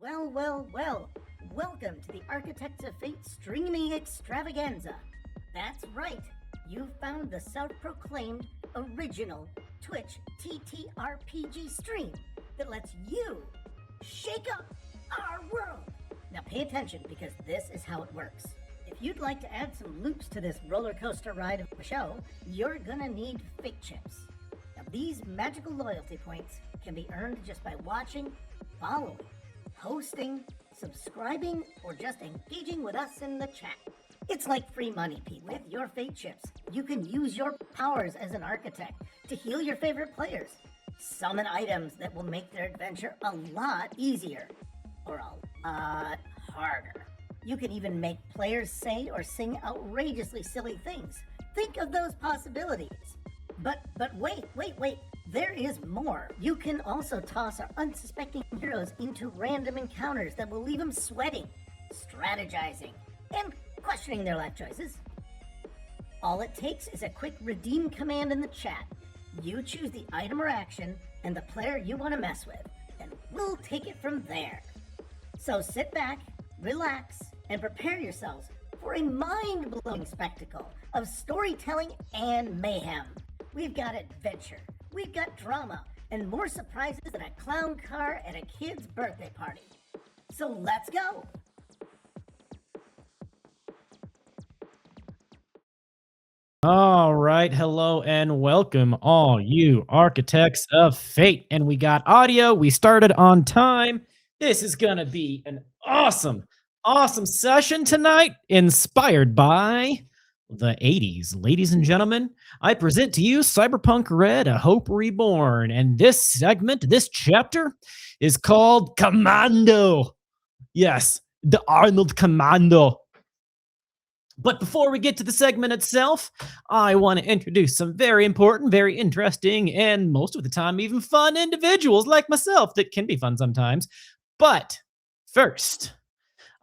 Well, well, well. Welcome to the Architects of Fate streaming extravaganza. That's right. You found the self-proclaimed original Twitch TTRPG stream that lets you shake up our world. Now pay attention because this is how it works. If you'd like to add some loops to this roller coaster ride of a show, you're gonna need fate chips. Now these magical loyalty points can be earned just by watching, following, hosting, subscribing, or just engaging with us in the chat. It's like free money, Pete. With your fate chips, you can use your powers as an architect to heal your favorite players, summon items that will make their adventure a lot easier, or a lot harder. You can even make players say or sing outrageously silly things. Think of those possibilities. But wait. There is more. You can also toss our unsuspecting heroes into random encounters that will leave them sweating, strategizing, and questioning their life choices. All it takes is a quick redeem command in the chat. You choose the item or action and the player you want to mess with, and we'll take it from there. So sit back, relax, and prepare yourselves for a mind-blowing spectacle of storytelling and mayhem. We've got adventure, we've got drama, and more surprises than a clown car at a kid's birthday party. So let's go! All right, hello and welcome all you Architects of Fate. And we got audio, we started on time. This is gonna be an awesome session tonight, inspired by the 80s. Ladies and gentlemen, I present to you Cyberpunk Red, A Hope Reborn. And this segment, this chapter, is called Commando. Yes, the Arnold Commando. But before we get to the segment itself, I want to introduce some very important, very interesting, and most of the time even fun individuals like myself that can be fun sometimes. But first,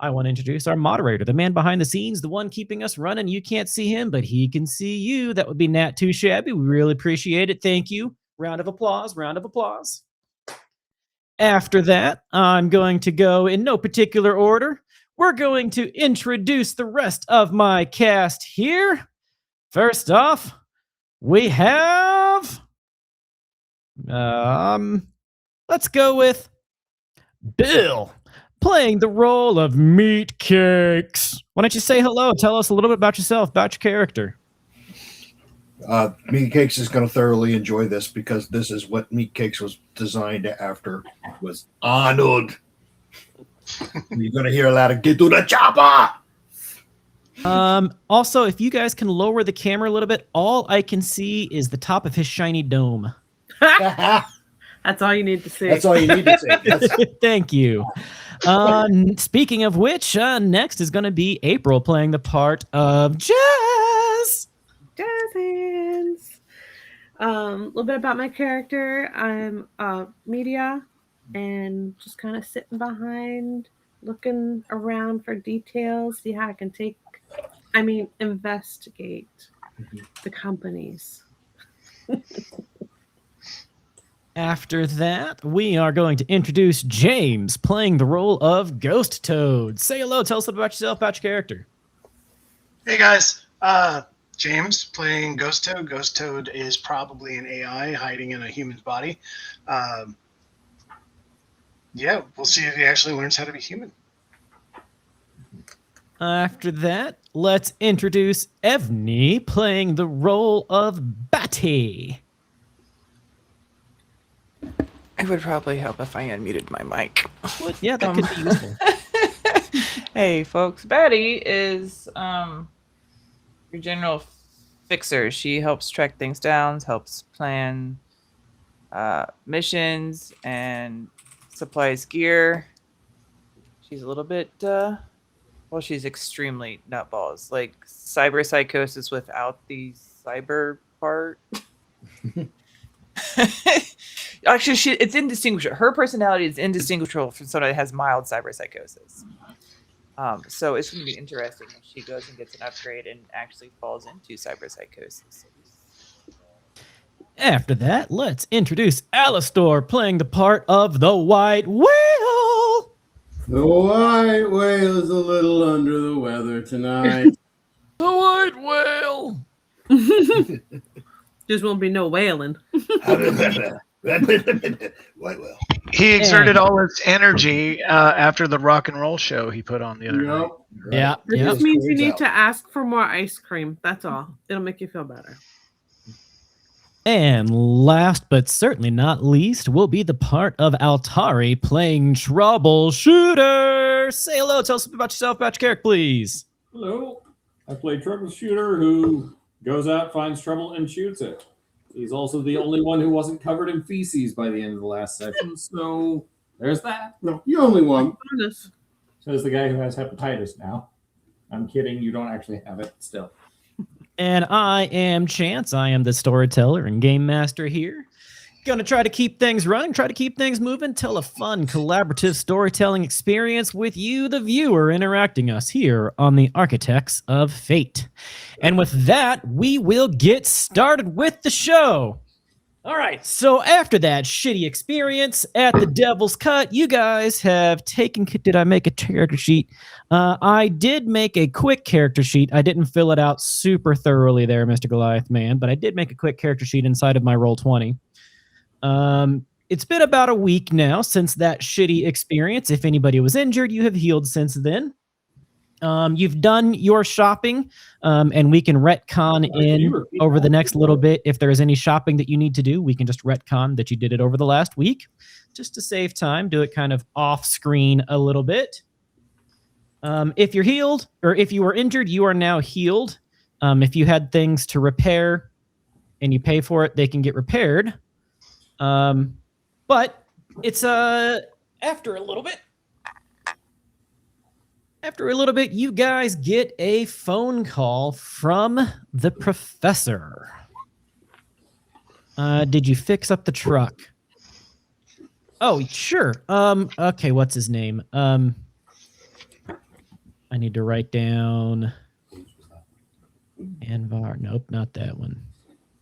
I want to introduce our moderator, the man behind the scenes, the one keeping us running. You can't see him, but he can see you. That would be Nat Too Shabby. We really appreciate it. Thank you. Round of applause, round of applause. After that, I'm going to go in no particular order. We're going to introduce the rest of my cast here. First off, we have... let's go with Bill, playing the role of Meat Cakes. Why don't you say hello? Tell us a little bit about yourself, about your character. Meat Cakes is going to thoroughly enjoy this because this is what Meat Cakes was designed after, was Arnold. You're going to hear a lot of "get to the chopper." Also, if you guys can lower the camera a little bit, all I can see is the top of his shiny dome. That's all you need to see. That's all you need to say. Thank you. Speaking of which, next is going to be April playing the part of Jezz. Jazz hands. A little bit about my character. I'm media and just kind of sitting behind, looking around for details, see how I can investigate the companies. After that, we are going to introduce James playing the role of Ghost Toad. Say hello, tell us about yourself, about your character. Hey guys, James playing Ghost Toad. Ghost Toad is probably an AI hiding in a human's body. Yeah, we'll see if he actually learns how to be human. After that, let's introduce Evney playing the role of Batty. It would probably help if I unmuted my mic. Yeah, that could be useful. Hey, folks. Betty is your general fixer. She helps track things down, helps plan missions, and supplies gear. She's a little bit, she's extremely nutballs. Like cyber psychosis without the cyber part. Actually, it's indistinguishable. Her personality is indistinguishable from someone that has mild cyber psychosis. So it's going to be interesting if she goes and gets an upgrade and actually falls into cyber psychosis. After that, let's introduce Alistor playing the part of the White Whale. The white whale is a little under the weather tonight. The white whale. Just won't be no whaling. White whale. He exerted all his energy after the rock and roll show he put on the other night. Yep. Yeah. It Yeah. just means you Cleans need out. to ask for more ice cream. That's all. It'll make you feel better. And last but certainly not least will be the part of Altari playing Troubleshooter. Say hello. Tell us about yourself, about your character, please. Hello. I play Troubleshooter who goes out, finds trouble, and shoots it. He's also the only one who wasn't covered in feces by the end of the last session, so there's that. No, you only one. Bonus. Says the guy who has hepatitis now. I'm kidding, you don't actually have it still. And I am Chance. I am the storyteller and game master here. Gonna try to keep things running, try to keep things moving, tell a fun, collaborative storytelling experience with you, the viewer, interacting us here on the Architects of Fate. And with that, we will get started with the show. All right, so after that shitty experience at the Devil's Cut, you guys have taken... Did I make a character sheet? I did make a quick character sheet. I didn't fill it out super thoroughly there, Mr. Goliath Man, but I did make a quick character sheet inside of my Roll20. It's been about a week now since that shitty experience. If anybody was injured, you have healed since then. You've done your shopping, and we can retcon in over the next little bit. If there is any shopping that you need to do, we can just retcon that you did it over the last week, just to save time, do it kind of off screen a little bit. If you're healed, or if you were injured, you are now healed. If you had things to repair and you pay for it, they can get repaired. But it's after a little bit. After a little bit, you guys get a phone call from the professor. Did you fix up the truck? Oh, sure. Okay, what's his name? I need to write down Anvar. Nope, not that one.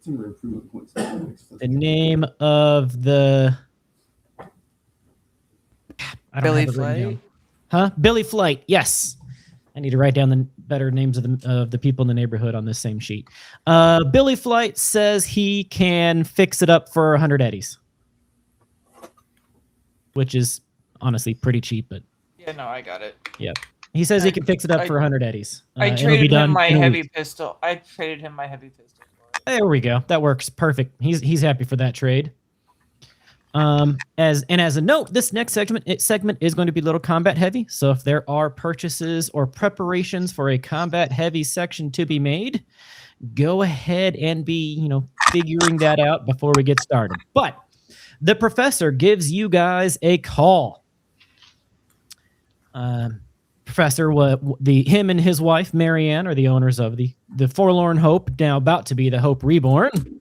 The name of the I don't Billy have it written Flight? down. Huh? Billy Flight. Yes. I need to write down the better names of the people in the neighborhood on this same sheet. Billy Flight says he can fix it up for 100 eddies, which is honestly pretty cheap. But Yeah, no, I got it. yeah, he says he can fix it up for 100 eddies. I and it'll be traded done him my in a heavy week. pistol. I traded him my heavy pistol for it. There we go. That works perfect. He's happy for that trade. As a note, this next segment is going to be a little combat heavy. So if there are purchases or preparations for a combat heavy section to be made, go ahead and be, figuring that out before we get started. But the professor gives you guys a call. Professor, him and his wife Marianne are the owners of the Forlorn Hope, now about to be the Hope Reborn.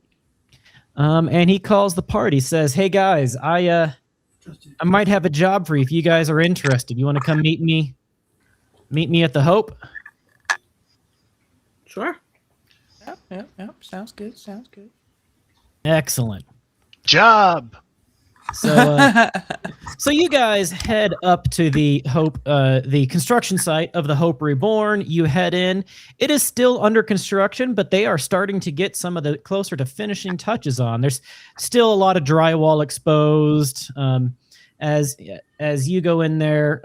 And he calls the party, says, "Hey guys, I might have a job for you if you guys are interested. You want to come meet me at the Hope?" Sure. Yep. Sounds good. Sounds good. Excellent. Job. So you guys head up to the Hope, the construction site of the Hope Reborn. You head in. It is still under construction, but they are starting to get some of the closer to finishing touches on. There's still a lot of drywall exposed. As you go in there,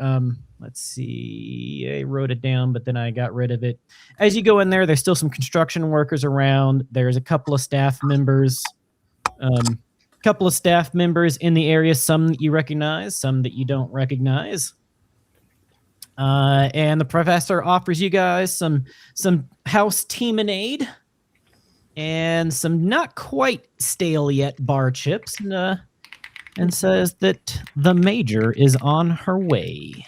let's see, I wrote it down, but then I got rid of it. As you go in there, there's still some construction workers around. There's a couple of staff members. In the area, some that you recognize, some that you don't recognize. And the professor offers you guys some house teaminade and some not quite stale yet bar chips, and says that the major is on her way.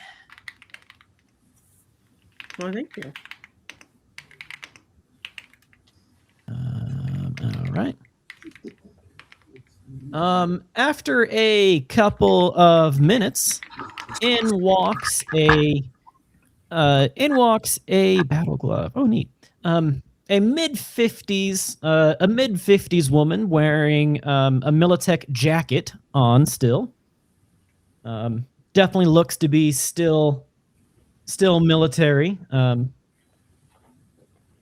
Well, thank you. All right. After a couple of minutes, in walks a battle glove. Oh, neat. A mid-50s woman wearing a Militech jacket on still. definitely looks to be still military.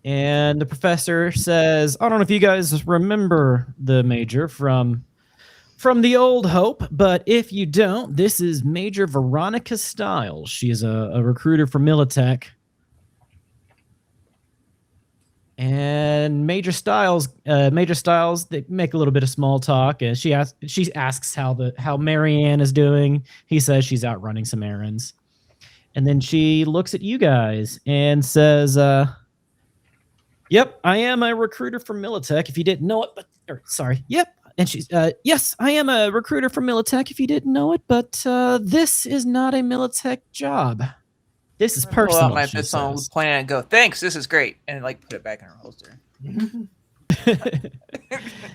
And the professor says, I don't know if you guys remember the Major from the old Hope, but if you don't, this is Major Veronica Stiles. She's a recruiter for Militech. And Major Stiles, they make a little bit of small talk, and she asks how Marianne is doing. He says she's out running some errands. And then she looks at you guys and says, yep, I am a recruiter for Militech, if you didn't know it, yep. And she's, yes, I am a recruiter for Militech, if you didn't know it, but this is not a Militech job. This is personal. Pull out my pistol, point at it, and go, thanks, this is great, and like put it back in her holster.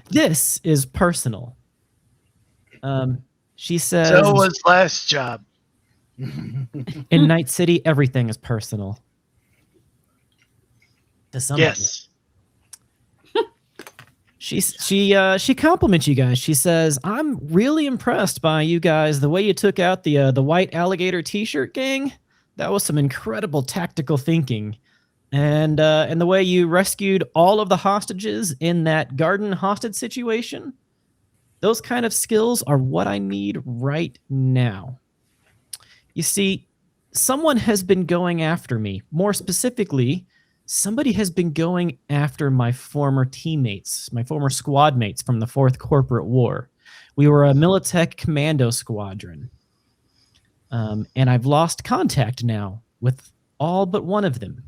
This is personal. She says, So was last job. in Night City, everything is personal. To some Yes. She compliments you guys. She says, "I'm really impressed by you guys. The way you took out the white alligator T-shirt gang, that was some incredible tactical thinking, and the way you rescued all of the hostages in that garden hostage situation. Those kind of skills are what I need right now. You see, someone has been going after me. More specifically, somebody has been going after my former teammates, my former squad mates from the 4th Corporate War. We were a Militech Commando squadron. And I've lost contact now with all but one of them.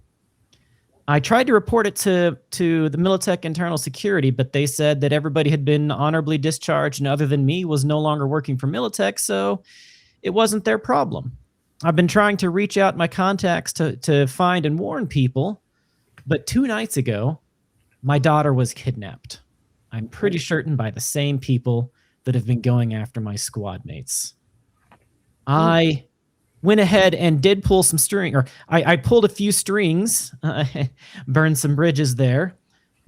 I tried to report it to the Militech Internal Security, but they said that everybody had been honorably discharged and other than me was no longer working for Militech, so it wasn't their problem. I've been trying to reach out my contacts to find and warn people, but 2 nights ago, my daughter was kidnapped. I'm pretty certain by the same people that have been going after my squad mates. I went ahead and did pull some string, or I pulled a few strings, burned some bridges there,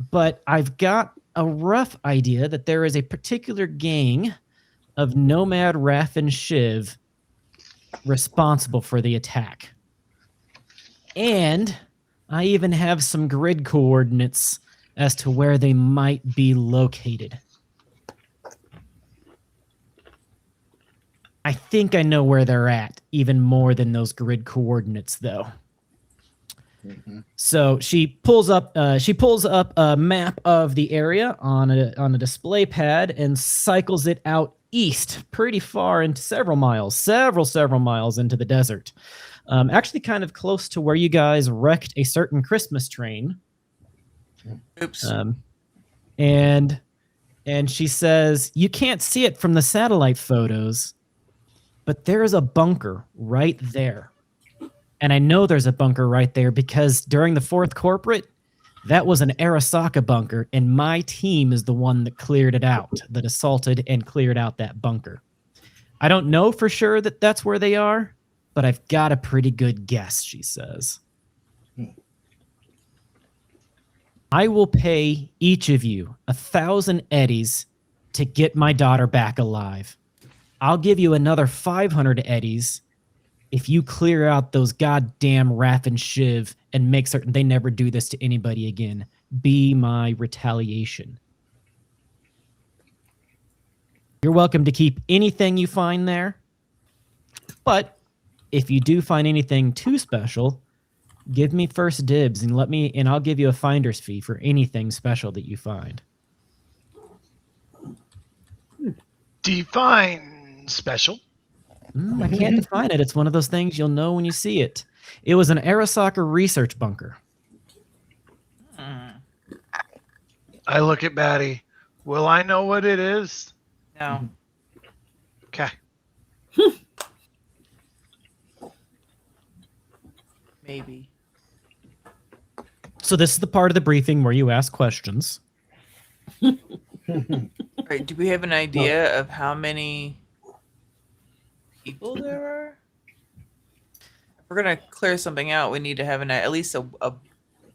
but I've got a rough idea that there is a particular gang of Nomad, Raf, and Shiv responsible for the attack. And I even have some grid coordinates as to where they might be located. I think I know where they're at, even more than those grid coordinates, though. Mm-hmm. So she pulls up a map of the area on a display pad and cycles it out east, pretty far into several miles into the desert. Actually, kind of close to where you guys wrecked a certain Christmas train. Oops. And she says you can't see it from the satellite photos, but there is a bunker right there. And I know there's a bunker right there because during the 4th Corporate, that was an Arasaka bunker, and my team is the one that cleared it out, that assaulted and cleared out that bunker. I don't know for sure that that's where they are, but I've got a pretty good guess, she says. I will pay each of you 1,000 eddies to get my daughter back alive. I'll give you another 500 eddies if you clear out those goddamn Raph and Shiv and make certain they never do this to anybody again. Be my retaliation. You're welcome to keep anything you find there, but if you do find anything too special, give me first dibs and I'll give you a finder's fee for anything special that you find. Define special. I can't define it. It's one of those things you'll know when you see it. It was an Arasaka research bunker. I look at Batty. Will I know what it is? No. Okay. Maybe. So this is the part of the briefing where you ask questions. All right, do we have an idea of how many people there are? If we're gonna clear something out, we need to have at least a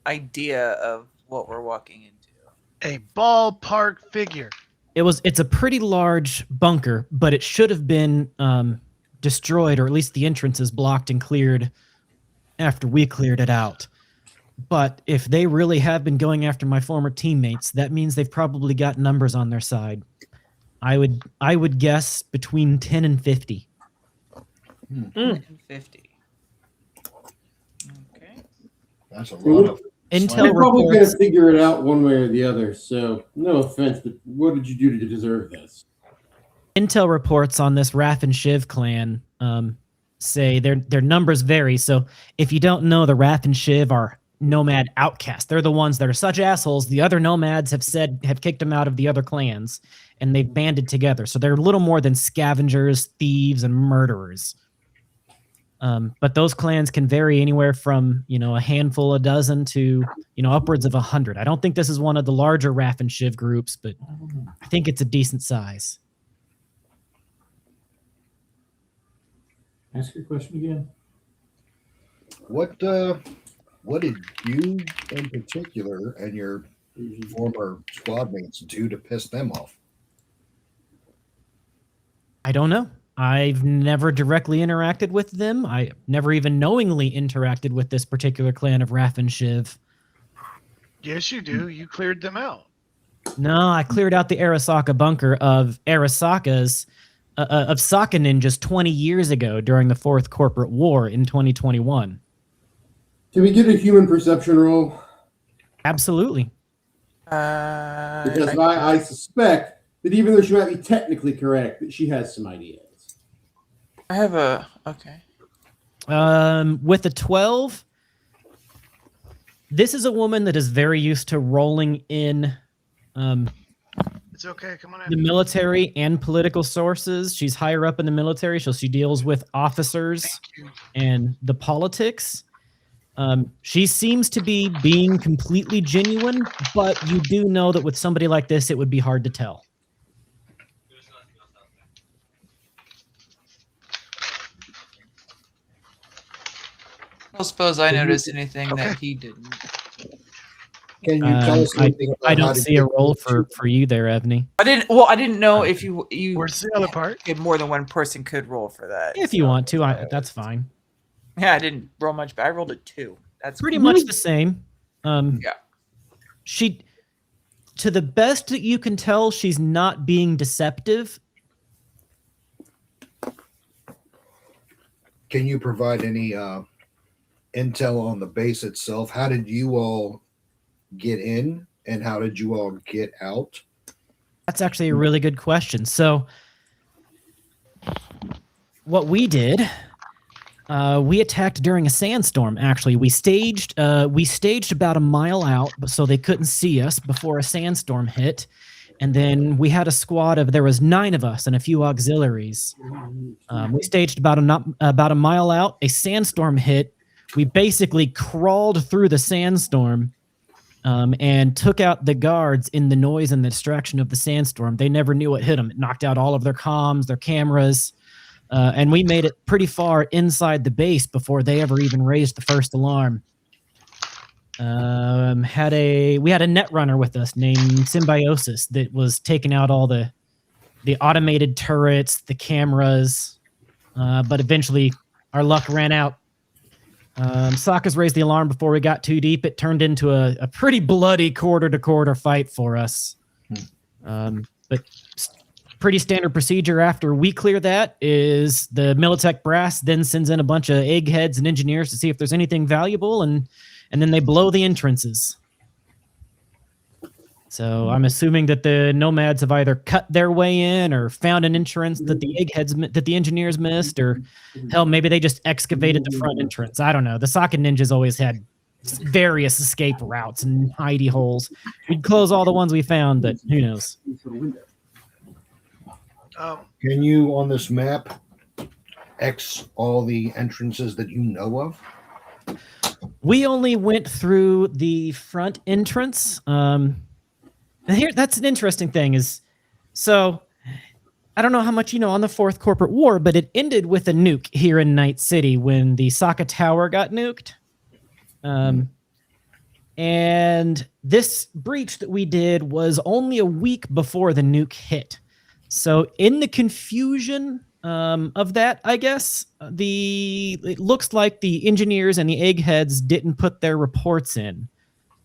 idea of what we're walking into. A ballpark figure. It's a pretty large bunker, but it should have been destroyed, or at least the entrances blocked and cleared after we cleared it out. But if they really have been going after my former teammates, that means they've probably got numbers on their side. I would guess between 10 and 50. 10 and 50. Okay. That's a lot of Intel We're probably going reports, to figure it out one way or the other. So, no offense, but what did you do to deserve this? Intel reports on this Raf and Shiv clan say their numbers vary. So if you don't know, the Raf and Shiv are nomad outcasts. They're the ones that are such assholes. The other nomads have kicked them out of the other clans, and they've banded together. So they're little more than scavengers, thieves, and murderers. But those clans can vary anywhere from, a handful, a dozen to, upwards of 100. I don't think this is one of the larger Raf and Shiv groups, but I think it's a decent size. Ask your question again. What did you in particular and your former squad mates do to piss them off? I don't know. I've never directly interacted with them. I never even knowingly interacted with this particular clan of Raf and Shiv. Yes, you do. You cleared them out. No, I cleared out the Arasaka bunker of Arasaka's of Saka ninjas 20 years ago during the Fourth Corporate War in 2021. Can we get a human perception roll? Absolutely. Because I suspect that even though she might be technically correct, that she has some ideas. I have a okay. With a 12, this is a woman that is very used to rolling in It's okay. Come on the in. military and political sources. She's higher up in the military, so she deals with officers and the politics. She seems to be being completely genuine, but you do know that with somebody like this, it would be hard to tell. I don't suppose I noticed anything that he didn't. Can you tell us anything about I how don't to see a get role for you there, Evney. I didn't know if you Where's the other part? if more than one person could roll for that. If you want to, that's fine. Yeah, I didn't roll much, but I rolled a 2. That's Pretty much the same. Yeah. She, to the best that you can tell, she's not being deceptive. Can you provide any intel on the base itself? How did you all get in and how did you all get out? That's actually a really good question. So what we did, we attacked during a sandstorm. Actually, we staged about a mile out, so they couldn't see us before a sandstorm hit. And then we had a squad there was 9 of us and a few auxiliaries. We staged about a mile out. A sandstorm hit. We basically crawled through the sandstorm and took out the guards in the noise and the distraction of the sandstorm. They never knew what hit them. It knocked out all of their comms, their cameras. And we made it pretty far inside the base before they ever even raised the first alarm. We had a net runner with us named Symbiosis that was taking out all the automated turrets, the cameras, but eventually our luck ran out. Sokka's raised the alarm before we got too deep. It turned into a pretty bloody quarter-to-quarter fight for us. But pretty standard procedure after we clear that is the Militech brass then sends in a bunch of eggheads and engineers to see if there's anything valuable, and then they blow the entrances. So I'm assuming that the nomads have either cut their way in or found an entrance that the engineers missed, or hell, maybe they just excavated the front entrance. I don't know. The Sokka ninjas always had various escape routes and hidey holes. We'd close all the ones we found, but who knows? Can you, on this map, X all the entrances that you know of? We only went through the front entrance. And here, that's an interesting thing is, so I don't know how much you know on the Fourth Corporate War, but it ended with a nuke here in Night City when the Sokka Tower got nuked. And this breach that we did was only a week before the nuke hit. So in the confusion of that, I guess. It looks like the engineers and the eggheads didn't put their reports in.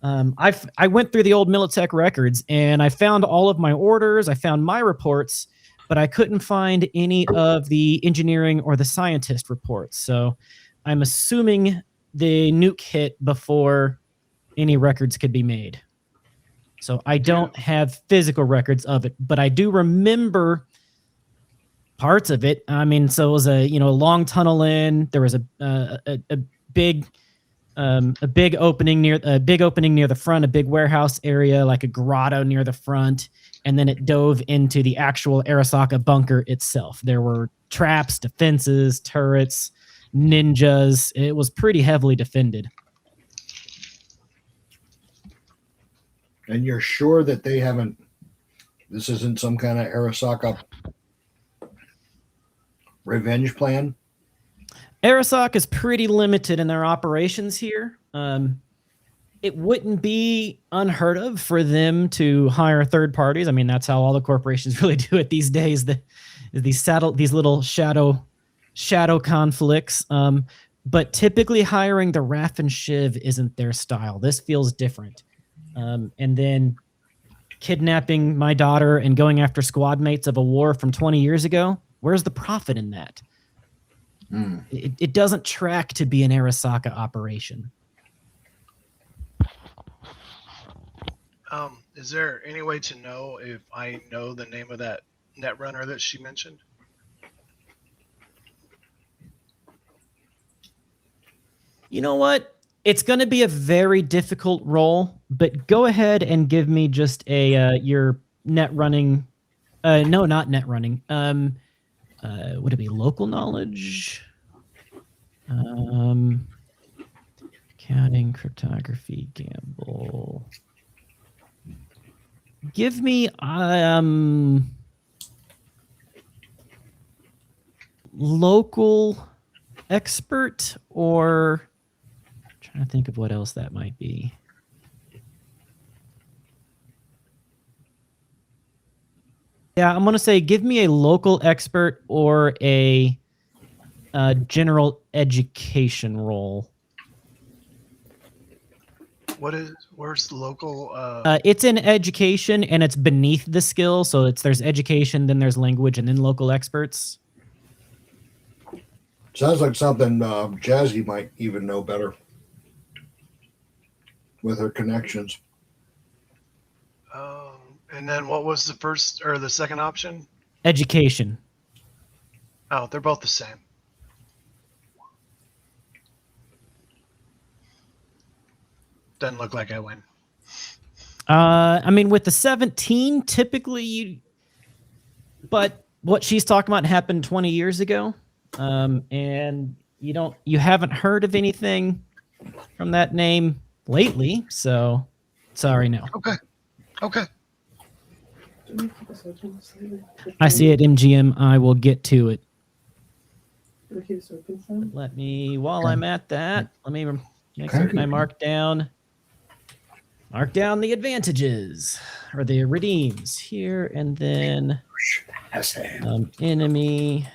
I went through the old Militech records and I found all of my orders. I found my reports, but I couldn't find any of the engineering or the scientist reports. So I'm assuming the nuke hit before any records could be made. So I don't have physical records of it, but I do remember parts of it. I mean, so it was a long tunnel in. There was a big opening near the front, a big warehouse area, like a grotto near the front, and then it dove into the actual Arasaka bunker itself. There were traps, defenses, turrets, ninjas. It was pretty heavily defended. And you're sure that they haven't, this isn't some kind of Arasaka revenge plan? Arasaka is pretty limited in their operations here. It wouldn't be unheard of for them to hire third parties. I mean, that's how all the corporations really do it these days. These little shadow conflicts. But typically hiring the Raff and Shiv isn't their style. This feels different. And then kidnapping my daughter and going after squad mates of a war from 20 years ago. Where's the profit in that? It doesn't track to be an Arasaka operation. Is there any way to know if I know the name of that netrunner that she mentioned? You know what? It's going to be a very difficult role, but go ahead and give me just your net running. No, not net running. Would it be local knowledge? Accounting, cryptography, gamble. Give me local expert, or I'm trying to think of what else that might be. Yeah, I'm going to say give me a local expert or a general education role. Where's the local? It's in education and it's beneath the skill. So there's education, then there's language, and then local experts. Sounds like something Jazzy might even know better with her connections. And then what was the first or the second option? Education. Oh, they're both the same. Doesn't look like I win. I mean, with the 17, typically but what she's talking about happened 20 years ago. And you haven't heard of anything from that name lately. So sorry, no. Okay. I see it, MGM. I will get to it. While I'm at that, let me make certain I mark down the advantages or the redeems here, and then enemy,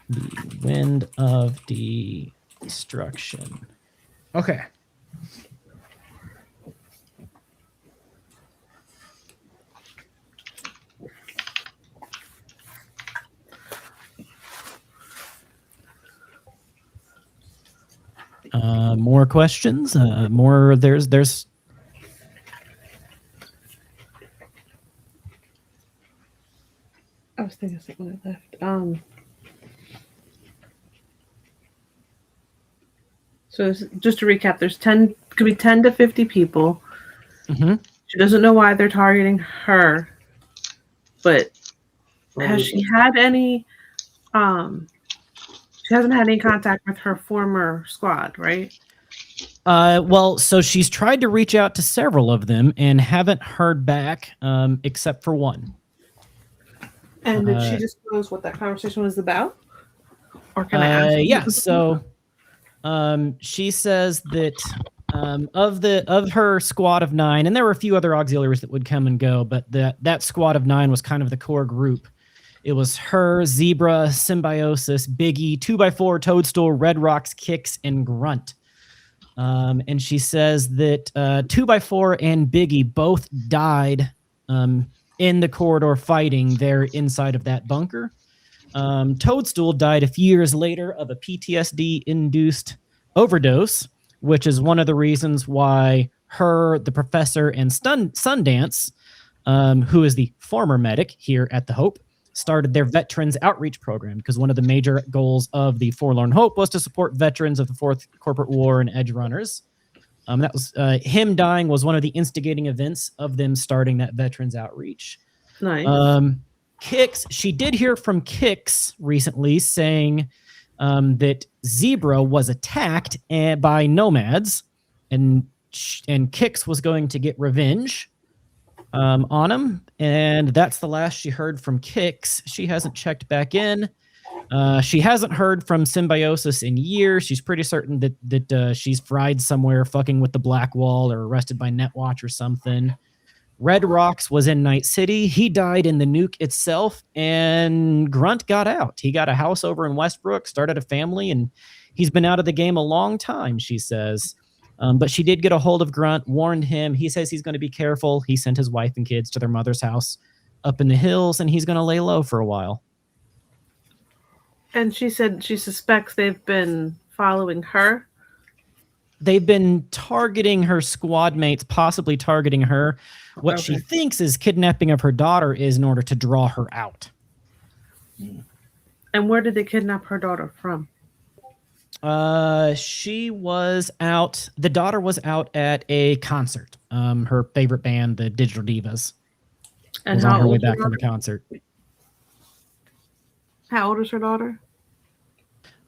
the wind of destruction. Okay. More questions? More. There's. I was thinking something I left. So just to recap, could be 10 to 50 people. Mm-hmm. She doesn't know why they're targeting her, but has she had any? She hasn't had any contact with her former squad, right? Well, so she's tried to reach out to several of them and haven't heard back, except for one. And did she disclose what that conversation was about? Or can I ask? Yeah. So, she says that of her squad of 9, and there were a few other auxiliaries that would come and go, but that squad of 9 was kind of the core group. It was her, Zebra, Symbiosis, Biggie, 2x4, Toadstool, Red Rocks, Kicks, and Grunt. And she says that 2x4 and Biggie both died in the corridor fighting there inside of that bunker. Toadstool died a few years later of a PTSD-induced overdose, which is one of the reasons why her, the professor, and Sundance, who is the former medic here at the Hope, started their Veterans Outreach Program, because one of the major goals of the Forlorn Hope was to support veterans of the Fourth Corporate War and Edge Runners. That was him dying was one of the instigating events of them starting that Veterans Outreach. Nice. Kix, she did hear from Kix recently saying that Zebra was attacked by nomads, and Kix was going to get revenge on him, and that's the last she heard from Kix. She hasn't checked back in. She hasn't heard from Symbiosis in years. She's pretty certain that she's fried somewhere fucking with the Black Wall or arrested by Netwatch or something. Red Rocks was in Night City. He died in the nuke itself, and Grunt got out. He got a house over in Westbrook, started a family, and he's been out of the game a long time, she says. But she did get a hold of Grunt, warned him. He says he's going to be careful. He sent his wife and kids to their mother's house up in the hills, and he's going to lay low for a while. And she said she suspects they've been following her. They've been targeting her squad mates, possibly targeting her. What she thinks is kidnapping of her daughter is in order to draw her out. And where did they kidnap her daughter from? She was out. The daughter was out at a concert. Her favorite band, the Digital Divas, And was how on her way old is her back from the daughter? concert. How old is her daughter?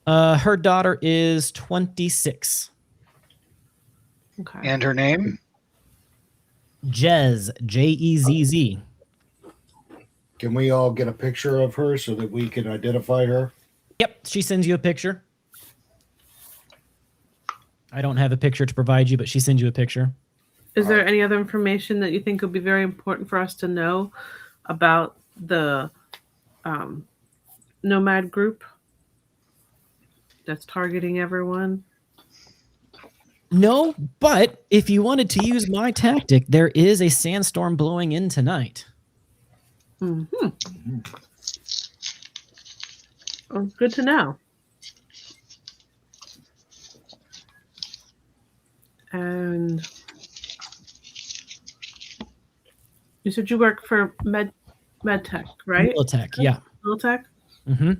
Her daughter is 26. Okay. And her name? Jezz, Jezz. Can we all get a picture of her so that we can identify her? Yep, she sends you a picture. I don't have a picture to provide you, but she sends you a picture. Is there any other information that you think would be very important for us to know about the nomad group that's targeting everyone? No, but if you wanted to use my tactic, there is a sandstorm blowing in tonight. Mm-hmm. Oh, good to know. And you said you work for Militech, right? Militech, yeah. Militech? Mm-hmm.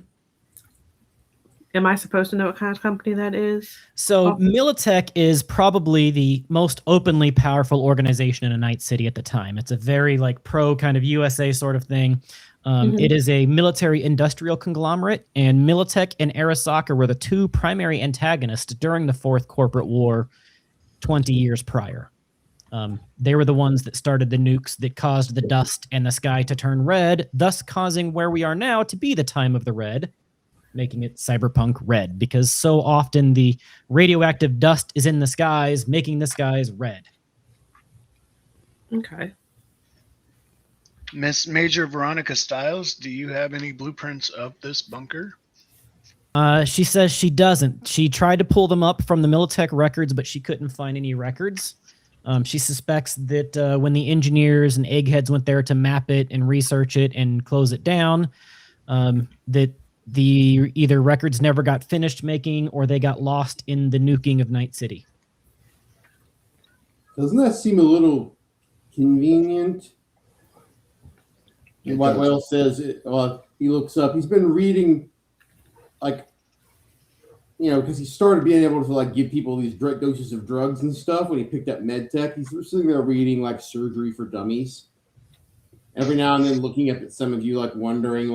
Am I supposed to know what kind of company that is? So Militech is probably the most openly powerful organization in a Night City at the time. It's a very like pro kind of USA sort of thing. It is a military industrial conglomerate, and Militech and Arasaka were the two primary antagonists during the Fourth Corporate War 20 years prior. They were the ones that started the nukes that caused the dust and the sky to turn red, thus causing where we are now to be the time of the red, making it Cyberpunk red, because so often the radioactive dust is in the skies, making the skies red. Okay. Miss Major Veronica Stiles, do you have any blueprints of this bunker? She says she doesn't. She tried to pull them up from the Militech records, but she couldn't find any records. She suspects that when the engineers and eggheads went there to map it and research it and close it down, that the either records never got finished making or they got lost in the nuking of Night City. Doesn't that seem a little convenient? White Whale says, he looks up. He's been reading, because he started being able to give people these doses of drugs and stuff when he picked up MedTech. He's sitting there reading Surgery for Dummies. Every now and then looking up at some of you wondering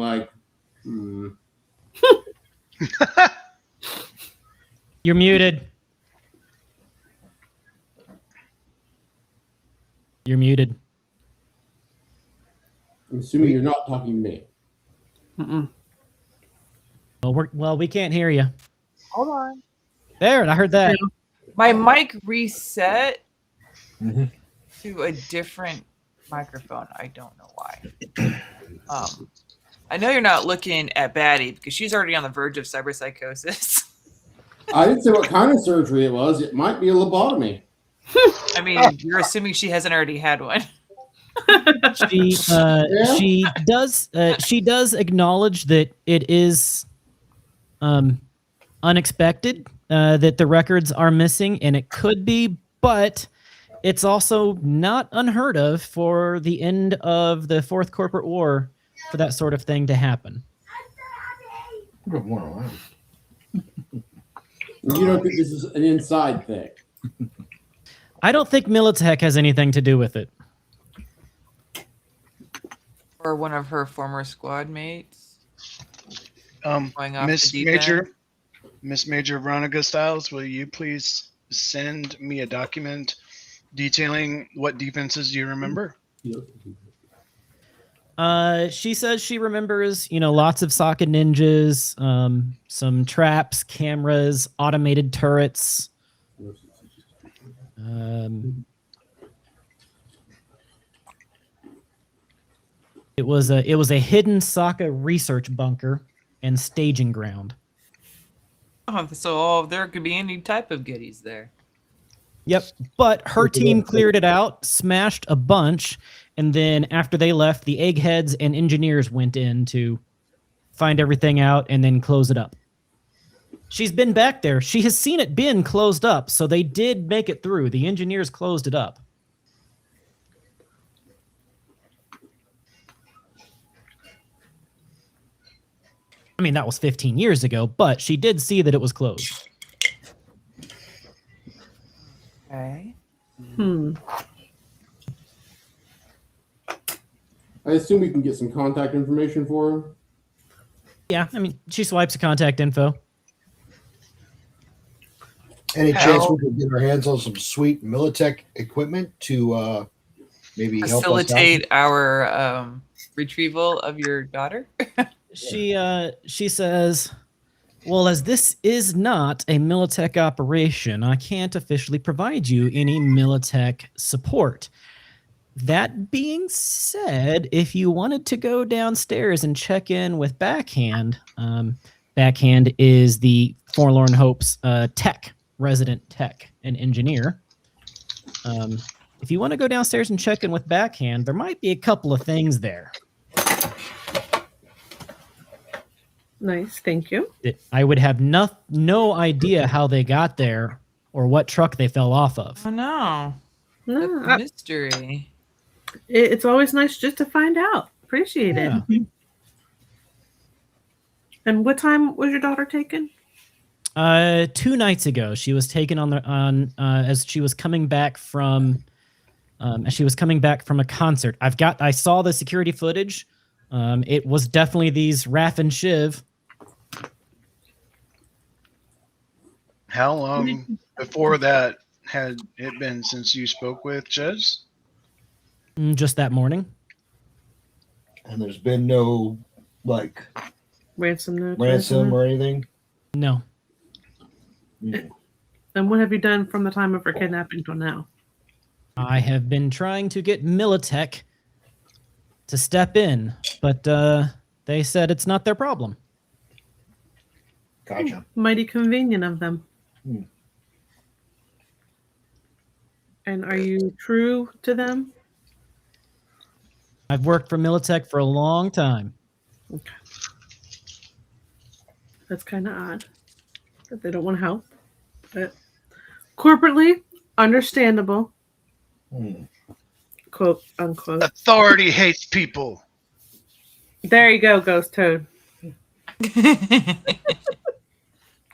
You're muted. You're muted. I'm assuming you're not talking to me. Mm-mm. Well, we can't hear you. Hold on. There, I heard that. My mic reset to a different microphone. I don't know why. I know you're not looking at Batty because she's already on the verge of cyberpsychosis. I didn't say what kind of surgery it was. It might be a lobotomy. I mean, you're assuming she hasn't already had one. She does acknowledge that it is unexpected that the records are missing, and it could be, but it's also not unheard of for the end of the Fourth Corporate War for that sort of thing to happen. Good morning. You don't think this is an inside thing? I don't think Militech has anything to do with it. Or one of her former squad mates. Going off Miss the deep Major, end. Miss Major Veronica Stiles, will you please send me a document detailing what defenses you remember? She says she remembers, lots of socket ninjas, some traps, cameras, automated turrets. It was a hidden Sokka research bunker and staging ground. Oh, so there could be any type of goodies there. Yep, but her team cleared it out, smashed a bunch, and then after they left, the eggheads and engineers went in to find everything out and then close it up. She's been back there. She has seen it been closed up, so they did make it through. The engineers closed it up. I mean, that was 15 years ago, but she did see that it was closed. Okay. I assume we can get some contact information for her. Yeah, I mean, she swipes the contact info. Any chance we could get our hands on some sweet Militech equipment to maybe facilitate our retrieval of your daughter? She says, well, as this is not a Militech operation, I can't officially provide you any Militech support. That being said, if you wanted to go downstairs and check in with Backhand, Backhand is the Forlorn Hope's resident tech and engineer. If you want to go downstairs and check in with Backhand, there might be a couple of things there. Nice, thank you. I would have no idea how they got there or what truck they fell off of. Oh no. No, That's a mystery. It's always nice just to find out. Appreciate it. And what time was your daughter taken? 2 nights ago. She was taken as she was coming back from a concert. I saw the security footage. It was definitely these Raph and Shiv. How long before that had it been since you spoke with Jezz? Just that morning. And there's been no Ransom or anything? No. And what have you done from the time of her kidnapping till now? I have been trying to get Militech to step in, but they said it's not their problem. Gotcha. Mighty convenient of them. And are you true to them? I've worked for Militech for a long time. Okay. That's kind of odd that they don't want to help. But corporately, understandable. Quote, unquote. Authority hates people. There you go, Ghost Toad.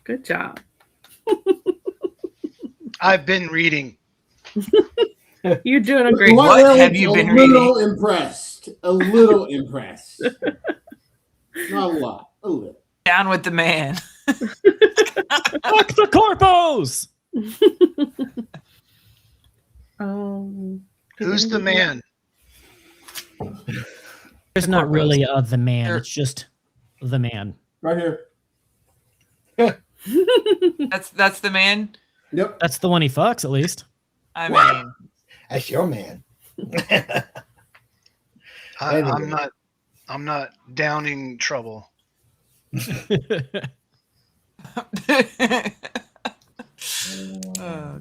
Good job. I've been reading. You're doing a great What Well, have you been A little impressed. A little impressed. Not a lot. A little. Down with the man. Fuck the corpos! Who's the man? There's not really a the man. It's just the man. Right here. That's the man. Yep. That's the one he fucks, at least. I mean, That's your man. I'm not I'm not downing trouble.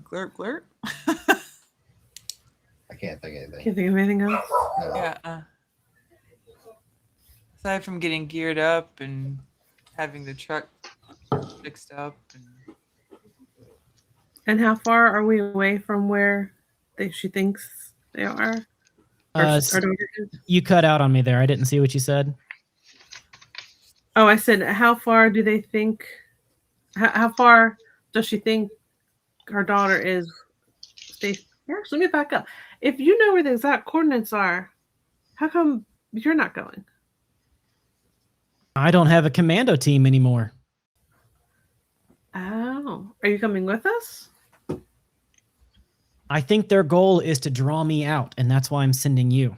Glurp, glurp. I can't think of anything. Can't think of anything else. No. Yeah. Aside from getting geared up and having the truck fixed up, And how far are we away from where she thinks they are? Or our daughter is? You cut out on me there. I didn't see what you said. Oh, I said, how far do they think? How far does she think her daughter is? Actually, let me back up. If you know where the exact coordinates are, how come you're not going? I don't have a commando team anymore. Oh, are you coming with us? I think their goal is to draw me out, and that's why I'm sending you.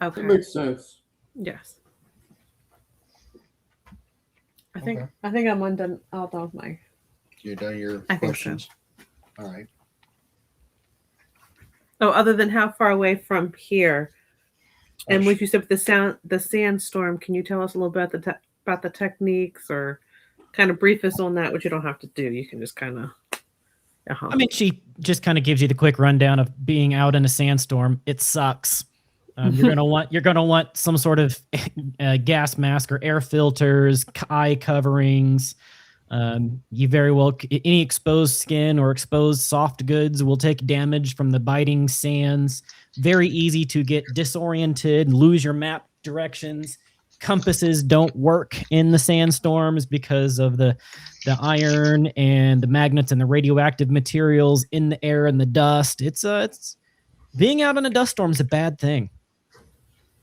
Okay. That makes sense. Yes. I think I'm undone. All done with my. You're done your I think so. questions. All right. Oh, other than how far away from here, and what you said with the sandstorm, can you tell us a little bit about the techniques, or kind of brief us on that? Which you don't have to do. You can just kind of. I mean, she just kind of gives you the quick rundown of being out in a sandstorm. It sucks. You're gonna want some sort of gas mask or air filters, eye coverings. You very well any exposed skin or exposed soft goods will take damage from the biting sands. Very easy to get disoriented, lose your map directions. Compasses don't work in the sandstorms because of the iron and the magnets and the radioactive materials in the air and the dust. It's being out in a dust storm is a bad thing.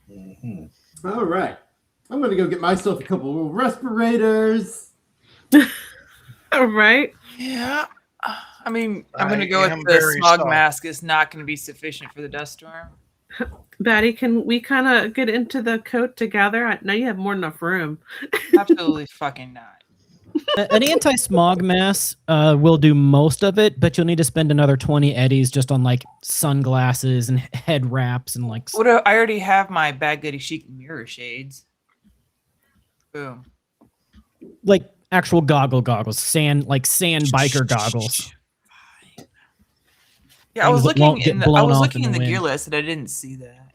Mm-hmm. All right. I'm going to go get myself a couple of respirators. All right. Yeah. I mean, I'm going to I go am with the very smog sorry. mask is not going to be sufficient for the dust storm. Batty, can we kind of get into the coat together? I know you have more than enough room. Absolutely fucking not. An anti-smog mask will do most of it, but you'll need to spend another 20 eddies just on like sunglasses and head wraps and like. What I already have my Baghdadi chic mirror shades. Boom. Like actual goggles, sand biker goggles. Yeah, I was Things that looking won't get blown off in in the the gear wind. list and I didn't see that.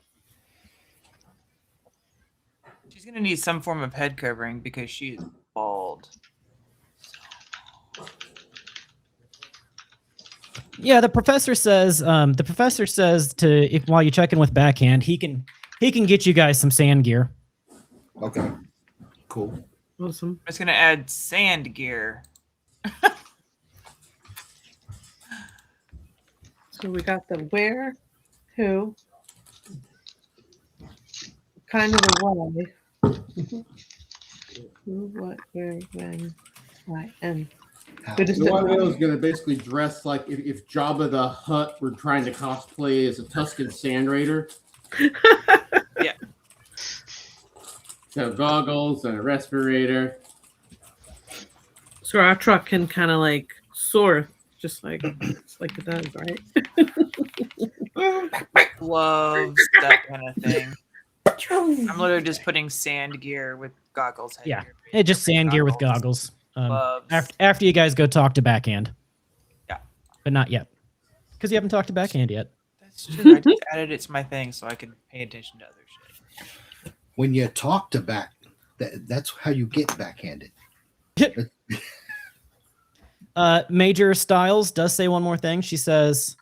She's gonna need some form of head covering because she is bald. Yeah, the professor says while you check in with Backhand, he can get you guys some sand gear. Okay. Cool. Awesome. I'm just gonna add sand gear. So we got the where, who, kind of the why. Who, what, where, when, why, and. We just The didn't- one is going to basically dress like if Jabba the Hutt were trying to cosplay as a Tuscan Sand Raider. Yeah. So goggles and a respirator. So our truck can kind of like soar, just like it does, right? Gloves, that kind of thing. I'm literally just putting sand gear with goggles. Head Yeah, gear, just sand gear with goggles. gloves. After you guys go talk to Backhand. Yeah. But not yet. Because you haven't talked to Backhand yet. That's true. I just added it to my thing so I can pay attention to other shit. When you talk to that's how you get backhanded. Major Stiles does say one more thing. She says,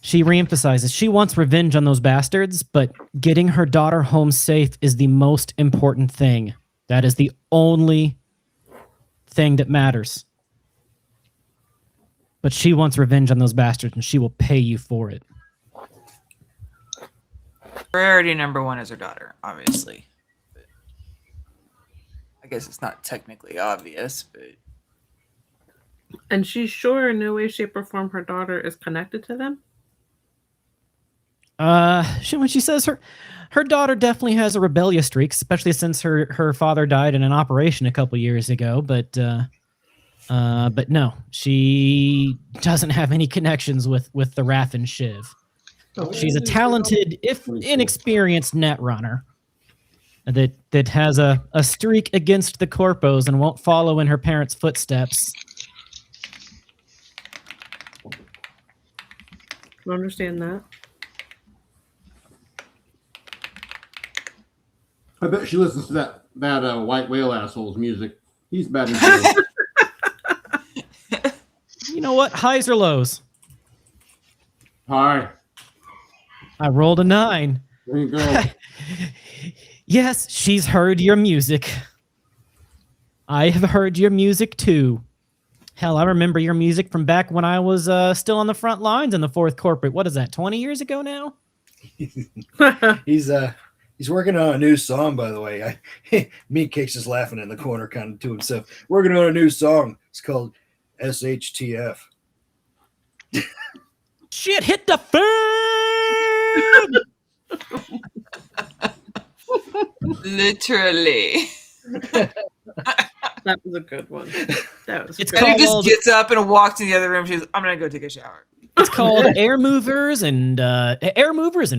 she reemphasizes, she wants revenge on those bastards, but getting her daughter home safe is the most important thing. That is the only thing that matters. But she wants revenge on those bastards, and she will pay you for it. Priority number one is her daughter, obviously. But I guess it's not technically obvious, but And she's sure in no way, shape, or form her daughter is connected to them? When she says her daughter definitely has a rebellious streak, especially since her father died in an operation a couple years ago. But no, she doesn't have any connections with the Wrath and Shiv. She's a talented, if inexperienced, net runner. that has a streak against the corpos and won't follow in her parents' footsteps. I understand that. I bet she listens to that white whale asshole's music. He's bad as You know what? Highs or lows? Hi. I rolled a 9. There you go. Yes, she's heard your music. I have heard your music too. Hell, I remember your music from back when I was still on the front lines in the 4th Corporate. What is that, 20 years ago now? He's working on a new song, by the way. Me Cakes is laughing in the corner kind of to himself. Working on a new song. It's called SHTF. Shit, hit the fan! Literally. That was a good one. That was. It's good. And he just called- gets up and walks in the other room. She's, I'm gonna go take a shower. It's called Air Movers and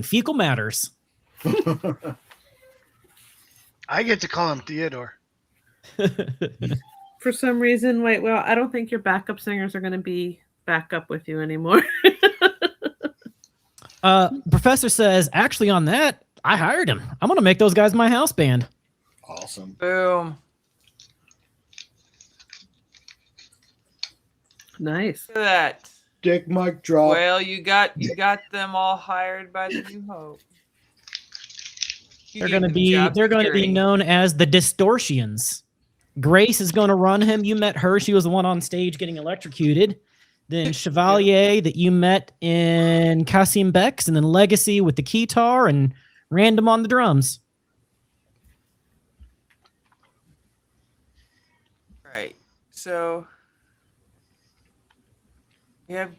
Fecal Matters. I get to call him Theodore. For some reason, wait. Well, I don't think your backup singers are going to be back up with you anymore. Professor says, actually on that, I hired him. I'm going to make those guys my house band. Awesome. Boom. Nice. Look at that. Dick mic drop. Well, you got them all hired by the New Hope. You They're gave going to them be job they're going to be security. known as the Distortions. Grace is going to run him. You met her. She was the one on stage getting electrocuted. Then Chevalier that you met in Kasim Bex, and then Legacy with the keytar and Random on the drums. Right. So if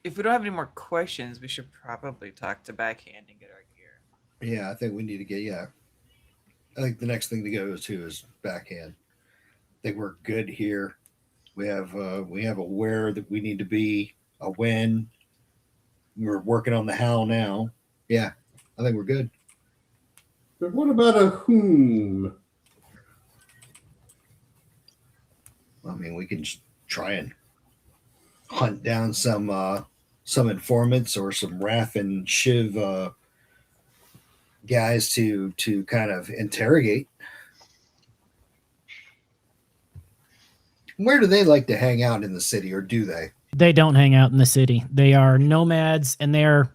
we don't have any more questions, we should probably talk to Backhand and get our gear. Yeah, I think we need to get, I think the next thing to go to is Backhand. I think we're good here. We have a where that we need to be, a when. We're working on the how now. Yeah, I think we're good. But what about a whom? I mean, we can try and hunt down some informants or some Raph and Shiv guys to kind of interrogate. Where do they like to hang out in the city, or do they? They don't hang out in the city. They are nomads, and they're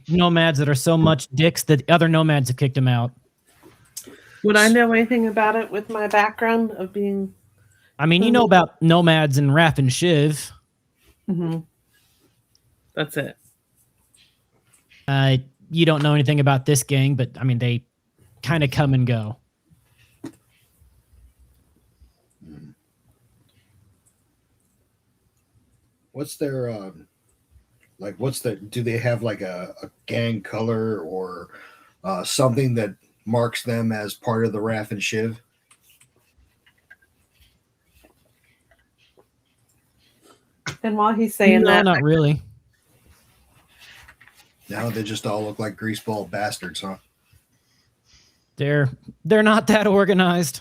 nomads that are so much dicks that other nomads have kicked them out. Would I know anything about it with my background of being? I mean, you know about nomads and Raph and Shiv. Mm-hmm. That's it. You don't know anything about this gang, but I mean, they kind of come and go. What's their do they have like a gang color or something that marks them as part of the Raph and Shiv? And while he's saying No, that, not really. No, they just all look like greaseball bastards, huh? They're not that organized.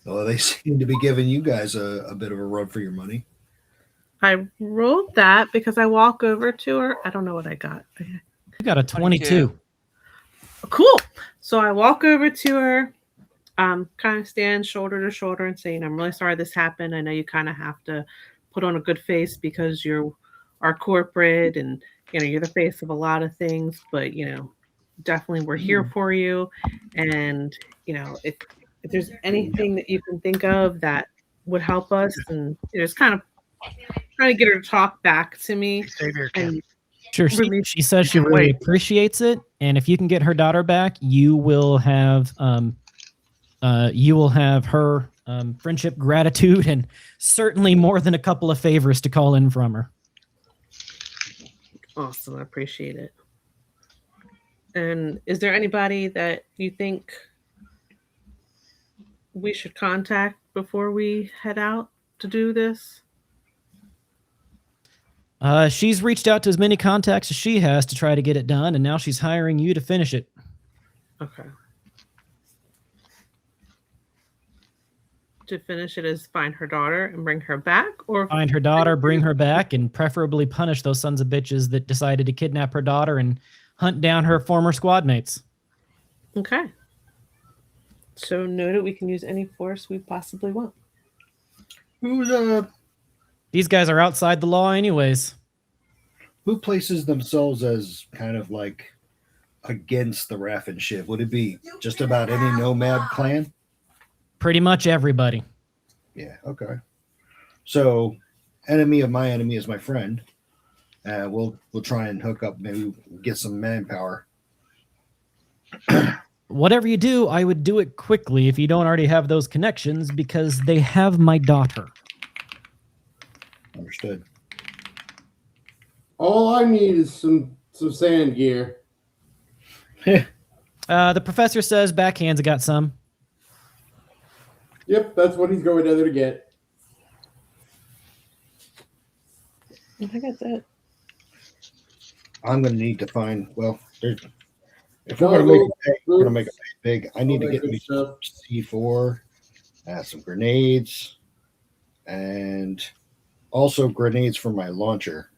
Well, they seem to be giving you guys a bit of a run for your money. I rolled that because I walk over to her. I don't know what I got. You got a 22. Cool. So I walk over to her, kind of stand shoulder to shoulder and saying, I'm really sorry this happened. I know you kind of have to put on a good face because you're our corporate and, you're the face of a lot of things, but, definitely we're here for you. And, if there's anything that you can think of that would help us, and it's kind of trying to get her to talk back to me. And Sure. She says she really appreciates it, and if you can get her daughter back, you will have her friendship, gratitude, and certainly more than a couple of favors to call in from her. Awesome, I appreciate it. And is there anybody that you think we should contact before we head out to do this? She's reached out to as many contacts as she has to try to get it done, and now she's hiring you to finish it. Okay. To finish it is find her daughter and bring her back, or Find her daughter, bring her back, and preferably punish those sons of bitches that decided to kidnap her daughter and hunt down her former squad mates. Okay. So noted. We can use any force we possibly want. These guys are outside the law anyways. Who places themselves as kind of like against the Raffen Shiv? Would it be just about any nomad clan? Pretty much everybody. Yeah, okay. So, enemy of my enemy is my friend. We'll try and hook up, maybe get some manpower. Whatever you do, I would do it quickly if you don't already have those connections, because they have my daughter. Understood. All I need is some sand gear. The professor says backhands got some. Yep, that's what he's going there to get. I got that. I'm going to need to find, well, if we're going to make it big, I need to get me some C4, some grenades, and also grenades for my launcher.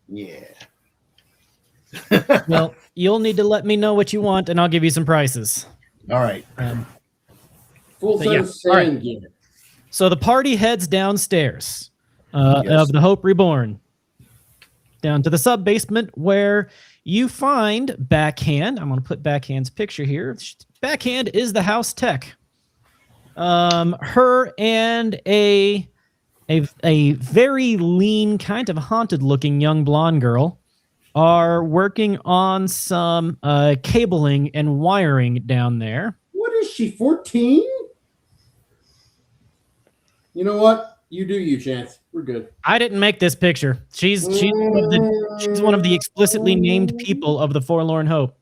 Yeah. Well, you'll need to let me know what you want, and I'll give you some prices. All right. Full set of sand gear. So the party heads downstairs Yes. of the Hope Reborn, down to the sub-basement, where you find Backhand. I'm going to put Backhand's picture here. Backhand is the house tech. Her and a very lean, kind of haunted-looking young blonde girl are working on some cabling and wiring down there. What is she, 14? You know what? You do you, Chance. We're good. I didn't make this picture. She's one of the explicitly named people of the Forlorn Hope.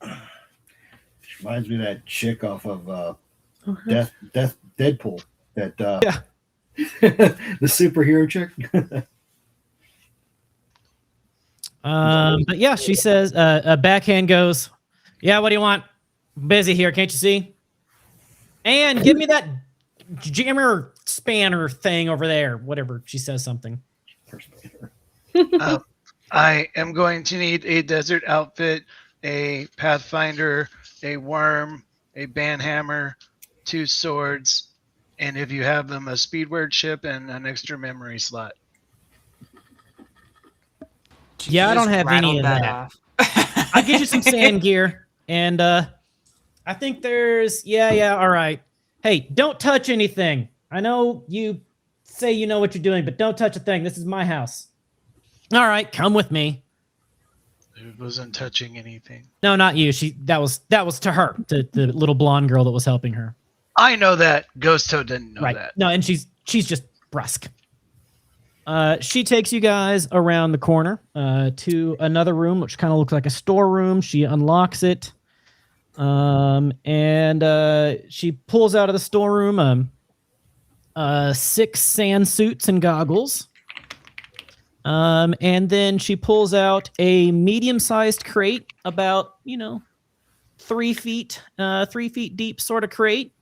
She reminds me of that chick off of Deadpool. That Yeah. the superhero chick. But yeah, she says, Backhand goes, yeah, what do you want? Busy here, can't you see? And give me that jammer spanner thing over there. Whatever, she says something. I am going to need a desert outfit, a pathfinder, a worm, a banhammer, 2 swords, and if you have them, a speedward ship and an extra memory slot. Yeah, I don't have any of that. I'll get you some sand gear, and I think there's all right. Hey, don't touch anything. I know you say you know what you're doing, but don't touch a thing. This is my house. All right, come with me. It wasn't touching anything. No, not you. That was to her, to the little blonde girl that was helping her. I know that. Ghost Toad didn't know that. No, and she's just brusque. She takes you guys around the corner to another room, which kind of looks like a storeroom. She unlocks it, and she pulls out of the storeroom 6 sand suits and goggles. And then she pulls out a medium-sized crate, about 3 feet deep, sort of crate,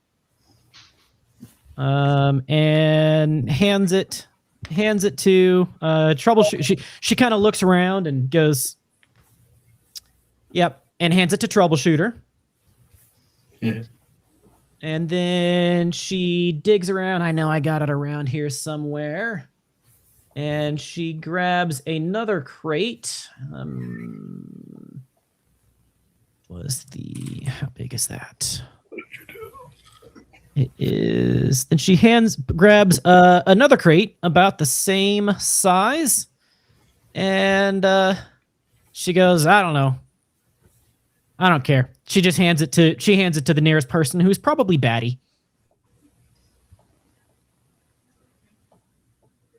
and hands it to Troubleshooter. She kind of looks around and goes, "Yep," and hands it to Troubleshooter. Yeah. And then she digs around. I know I got it around here somewhere. And she grabs another crate. How big is that? It is. Then she grabs another crate about the same size, and she goes, "I don't know. I don't care." She just hands it to the nearest person, who's probably Batty.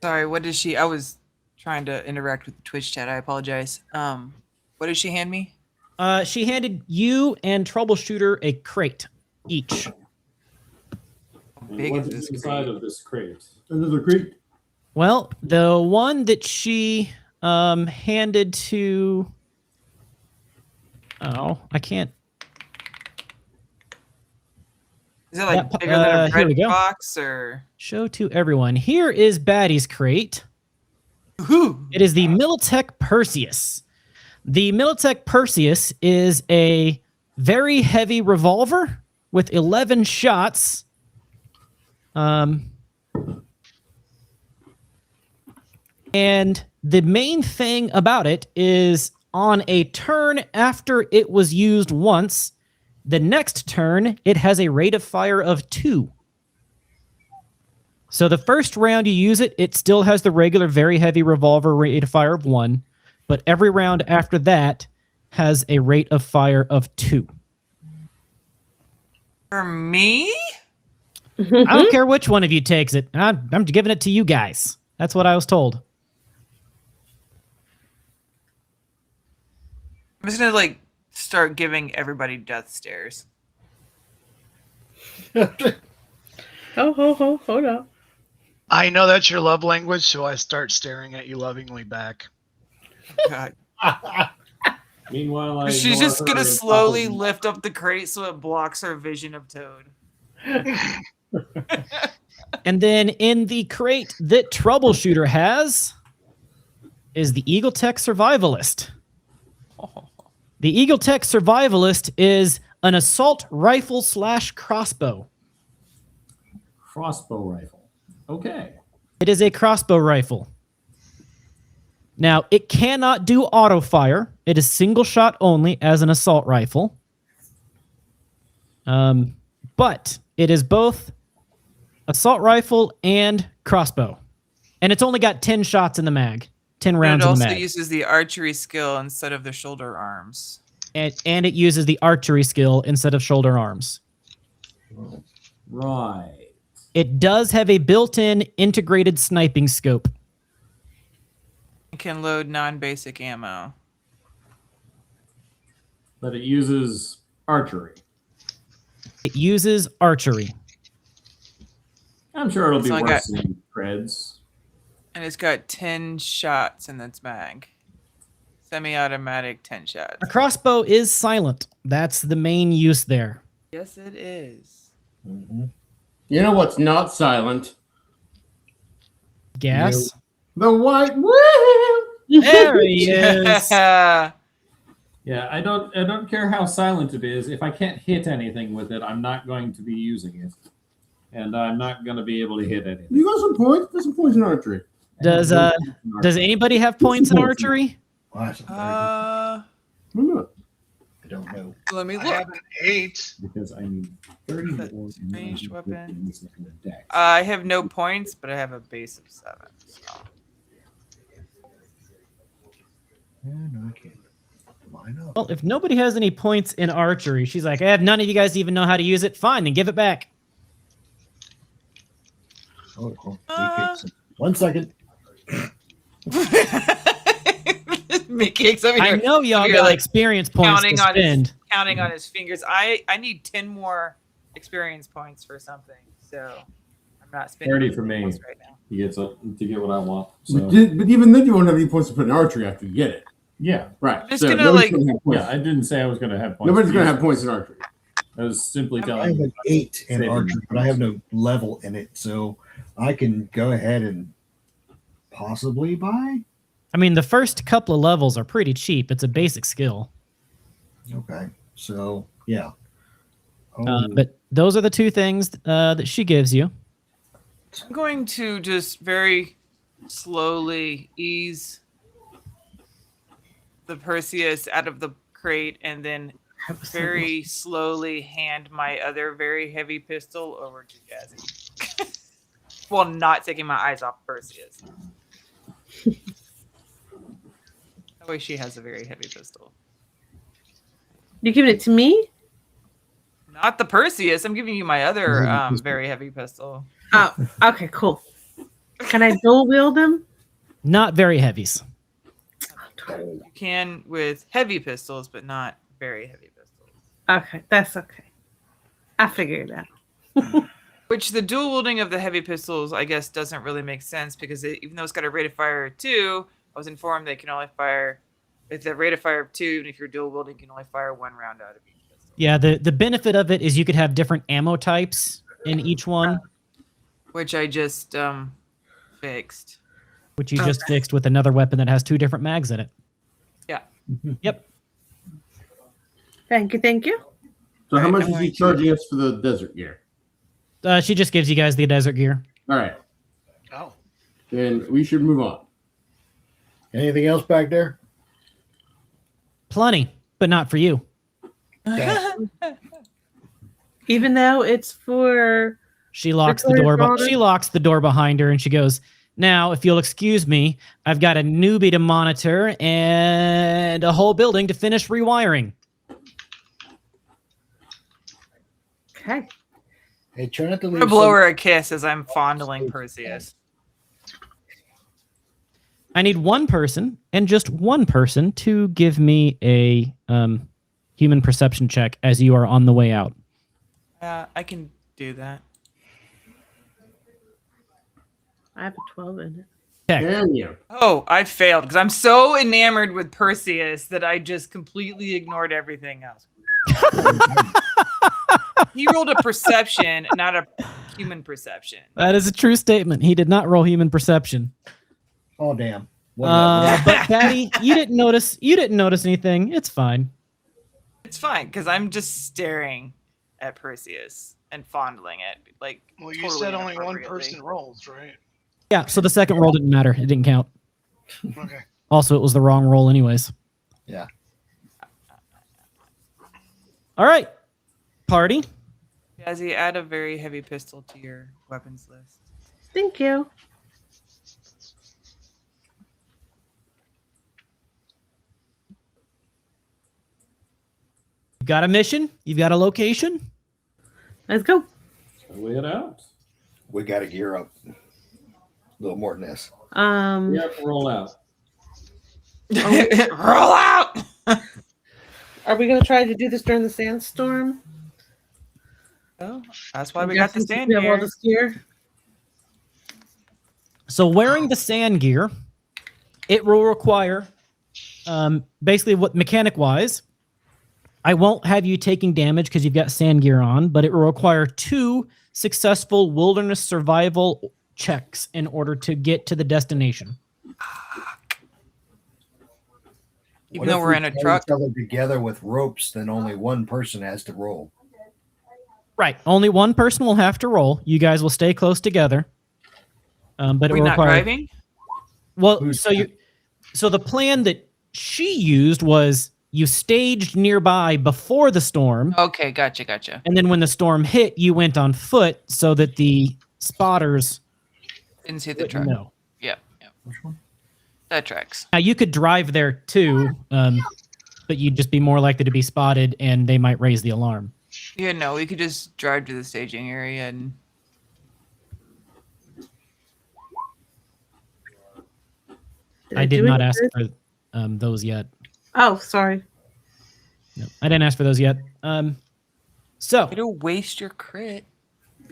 Sorry, what did she? I was trying to interact with the Twitch chat. I apologize. What did she hand me? She handed you and Troubleshooter a crate each. Big What's is this inside crate? of this crate? Another crate. Well, the one that she handed to... Oh, I can't... Is it like That- bigger than a here we bread go. box or? Show to everyone. Here is Batty's crate. Ooh. It is the Militech Perseus. The Militech Perseus is a very heavy revolver with 11 shots. And the main thing about it is on a turn after it was used once, the next turn, it has a rate of fire of 2. So the first round you use it, it still has the regular very heavy revolver rate of fire of 1, but every round after that has a rate of fire of 2. For me? I don't care which one of you takes it. I'm giving it to you guys. That's what I was told. I'm just gonna like start giving everybody death stares. Hold up. I know that's your love language, so I start staring at you lovingly back. God. Meanwhile, I She's ignore just her gonna and slowly probably- lift up the crate so it blocks her vision of Toad. And then in the crate that Troubleshooter has is the Eagle Tech Survivalist. The Eagle Tech Survivalist is an assault rifle / crossbow. Crossbow rifle. Okay. It is a crossbow rifle. Now, it cannot do auto fire. It is single shot only as an assault rifle. But it is both assault rifle and crossbow. And it's only got 10 shots in the mag. 10 And rounds it in the also mag. uses the archery skill instead of the shoulder arms. And it uses the archery skill instead of shoulder arms. Right. It does have a built-in integrated sniping scope. It can load non-basic ammo. But it uses archery. It uses archery. I'm sure it'll be So I worth got- some creds. And it's got 10 shots in its mag. Semi-automatic 10 shots. A crossbow is silent. That's the main use there. Yes, it is. Mhm. You know what's not silent? Gas. The white whale. There he is. Yeah, I don't care how silent it is. If I can't hit anything with it, I'm not going to be using it. And I'm not going to be able to hit anything. You got some points. Got some points in archery. Does anybody have points in archery? Well, that's a very good- Uh, Why not? I don't know. let me I look. have an 8. Because I need 34 That's and then I ranged need weapon. 50 in the dex. I have no points, but I have a base of 7. So. Yeah, no, I can't. Why not? Well, if nobody has any points in archery, she's like, I have none of you guys even know how to use it. Fine, then give it back. Oh, oh, okay, 1 second. Meat cakes over I here. know y'all You're got like experience points to counting on his spend. counting on his fingers. I need 10 more experience points for something, so I'm not spending 30 for me. points right now. To get what I want. So But even then, you won't have any points to put in archery after you get it. yeah, Right. I'm just so gonna, nobody's like- gonna have points. yeah. I didn't say I was going to have points. Nobody's to gonna use have it. points in archery. I was simply I telling have you. an 8 in Saving archery, my but I have no level in it, so I can go ahead and possibly buy. I mean, the first couple of levels are pretty cheap. It's a basic skill. Okay, so yeah. But those are the two things that she gives you. I'm going to just very slowly ease the Perseus out of the crate and then very slowly hand my other very heavy pistol over to Jazzy. While not taking my eyes off Perseus. That way she has a very heavy pistol. You giving it to me? Not the Perseus. I'm giving you my other very heavy pistol. Oh, okay, cool. Can I dual wield them? Not very heavies. You can with heavy pistols, but not very heavy pistols. Okay, that's okay. I figured it out. Which the dual wielding of the heavy pistols, I guess, doesn't really make sense because even though it's got a rate of fire of 2, I was informed they can only fire with the rate of fire of 2, and if you're dual wielding, you can only fire 1 round out of each pistol. Yeah, the benefit of it is you could have different ammo types in each one, Which I just fixed. which you just fixed with another weapon that has 2 different mags in it. Yeah. Yep. Thank you. So how Right, much I'm is he going to- charging us for the desert gear? She just gives you guys the desert gear. All right, Oh. then we should move on. Anything else back there? Plenty, but not for you. Even though it's for She locks the Victoria's door. daughter? She locks the door behind her, and she goes, "Now, if you'll excuse me, I've got a newbie to monitor and a whole building to finish rewiring." okay. Hey, try not to I'm leave. gonna blow her a kiss as I'm fondling Perseus. I need one person, and just one person, to give me a human perception check as you are on the way out. I can do that. I have a 12 in it. Okay. Can you? Oh, I failed because I'm so enamored with Perseus that I just completely ignored everything else. He rolled a perception, not a human perception. That is a true statement. He did not roll human perception. Oh, damn. What But Patty, you didn't notice. You didn't notice anything. It's fine. It's fine because I'm just staring at Perseus and fondling it. Like, Well, you totally said only one inappropriately. person rolls, right? Yeah. So the second roll didn't matter. It didn't count. Okay. Also, it was the wrong roll, anyways. Yeah. All right, party. Jazzy, add a very heavy pistol to your weapons list. Thank you. You got a mission. You've got a location. Let's go. Lay it out. We got to gear up a little more than this. Yep, roll out. Roll out! Are we gonna try to do this during the sandstorm? Oh, that's why we got the stand We have all here. this gear. So wearing the sand gear, it will require, basically, what mechanic-wise, I won't have you taking damage because you've got sand gear on, but it will require 2 successful wilderness survival checks in order to get to the destination. Even though we're in a truck. Each other together with ropes, then only one person has to roll. Right. Only one person will have to roll. You guys will stay close together. But it Are we will not require. driving? Well, Who's so the plan that she used was you staged nearby before the storm, Okay, gotcha. and then when the storm hit, you went on foot so that the spotters Didn't see the wouldn't truck. know. Yeah. Which one? That tracks. Now you could drive there too, but you'd just be more likely to be spotted, and they might raise the alarm. Yeah, no, we could just drive to the staging area and I did do not it ask first? for those yet. Oh, sorry. No, I didn't ask for those yet. So way to waste your crit.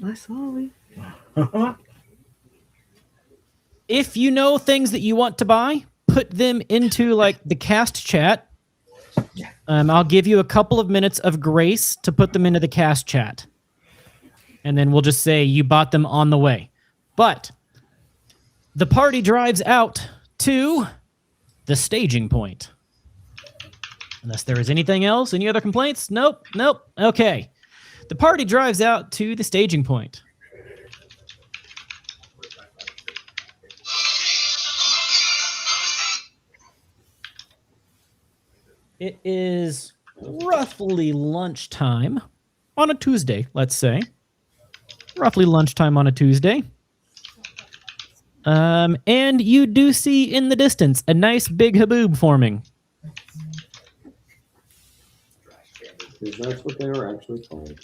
I'm sorry. if you know things that you want to buy, put them into like the cast chat. I'll give you a couple of minutes of grace to put them into the cast chat. And then we'll just say you bought them on the way. But the party drives out to the staging point. Unless there is anything else, any other complaints? Nope. Okay. The party drives out to the staging point. It is roughly lunchtime on a Tuesday, let's say. Roughly lunchtime on a Tuesday. And you do see in the distance a nice big haboob forming. Because that's what they were actually called.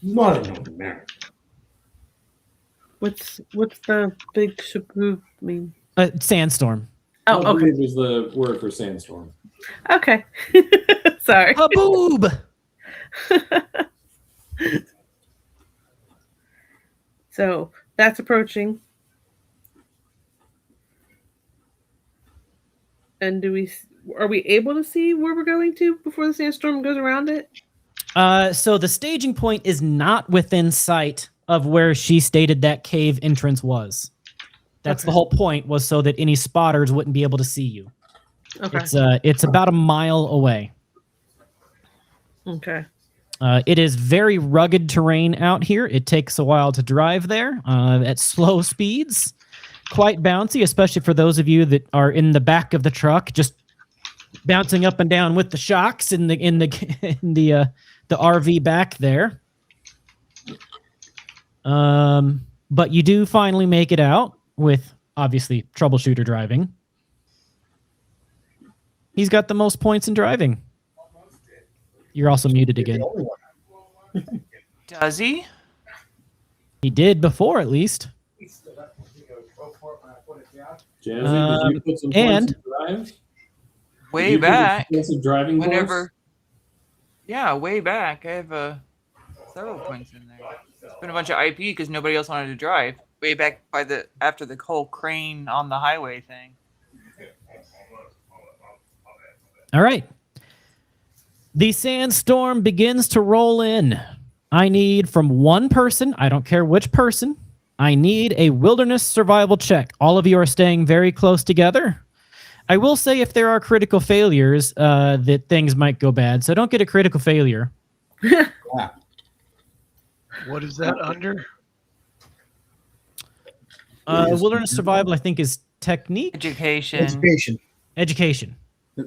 Not in America. What's the big shaboop mean? Sandstorm. Oh, okay. Haboob is the word for sandstorm. Okay. Sorry. Haboob! So that's approaching. And are we able to see where we're going to before the sandstorm goes around it? So the staging point is not within sight of where she stated that cave entrance was. That's the whole point, was so that any spotters wouldn't be able to see you. Okay. It's about a mile away. Okay. It is very rugged terrain out here. It takes a while to drive there at slow speeds. Quite bouncy, especially for those of you that are in the back of the truck, just bouncing up and down with the shocks in the RV back there. But you do finally make it out with, obviously, troubleshooter driving. He's got the most points in driving. You're also muted again. Does he? He did before, at least. Jazzy, did you put some and- points in drive? Way Did you put back. some driving Whenever. Yeah, way back. I have several points in there. It's been a bunch of IP because nobody else wanted to drive. Way back after the whole crane on the highway thing. All right. The sandstorm begins to roll in. I need from one person, I don't care which person, I need a wilderness survival check. All of you are staying very close together. I will say if there are critical failures, that things might go bad, so don't get a critical failure. What is that under? Wilderness survival, I think, is technique? Education. Education.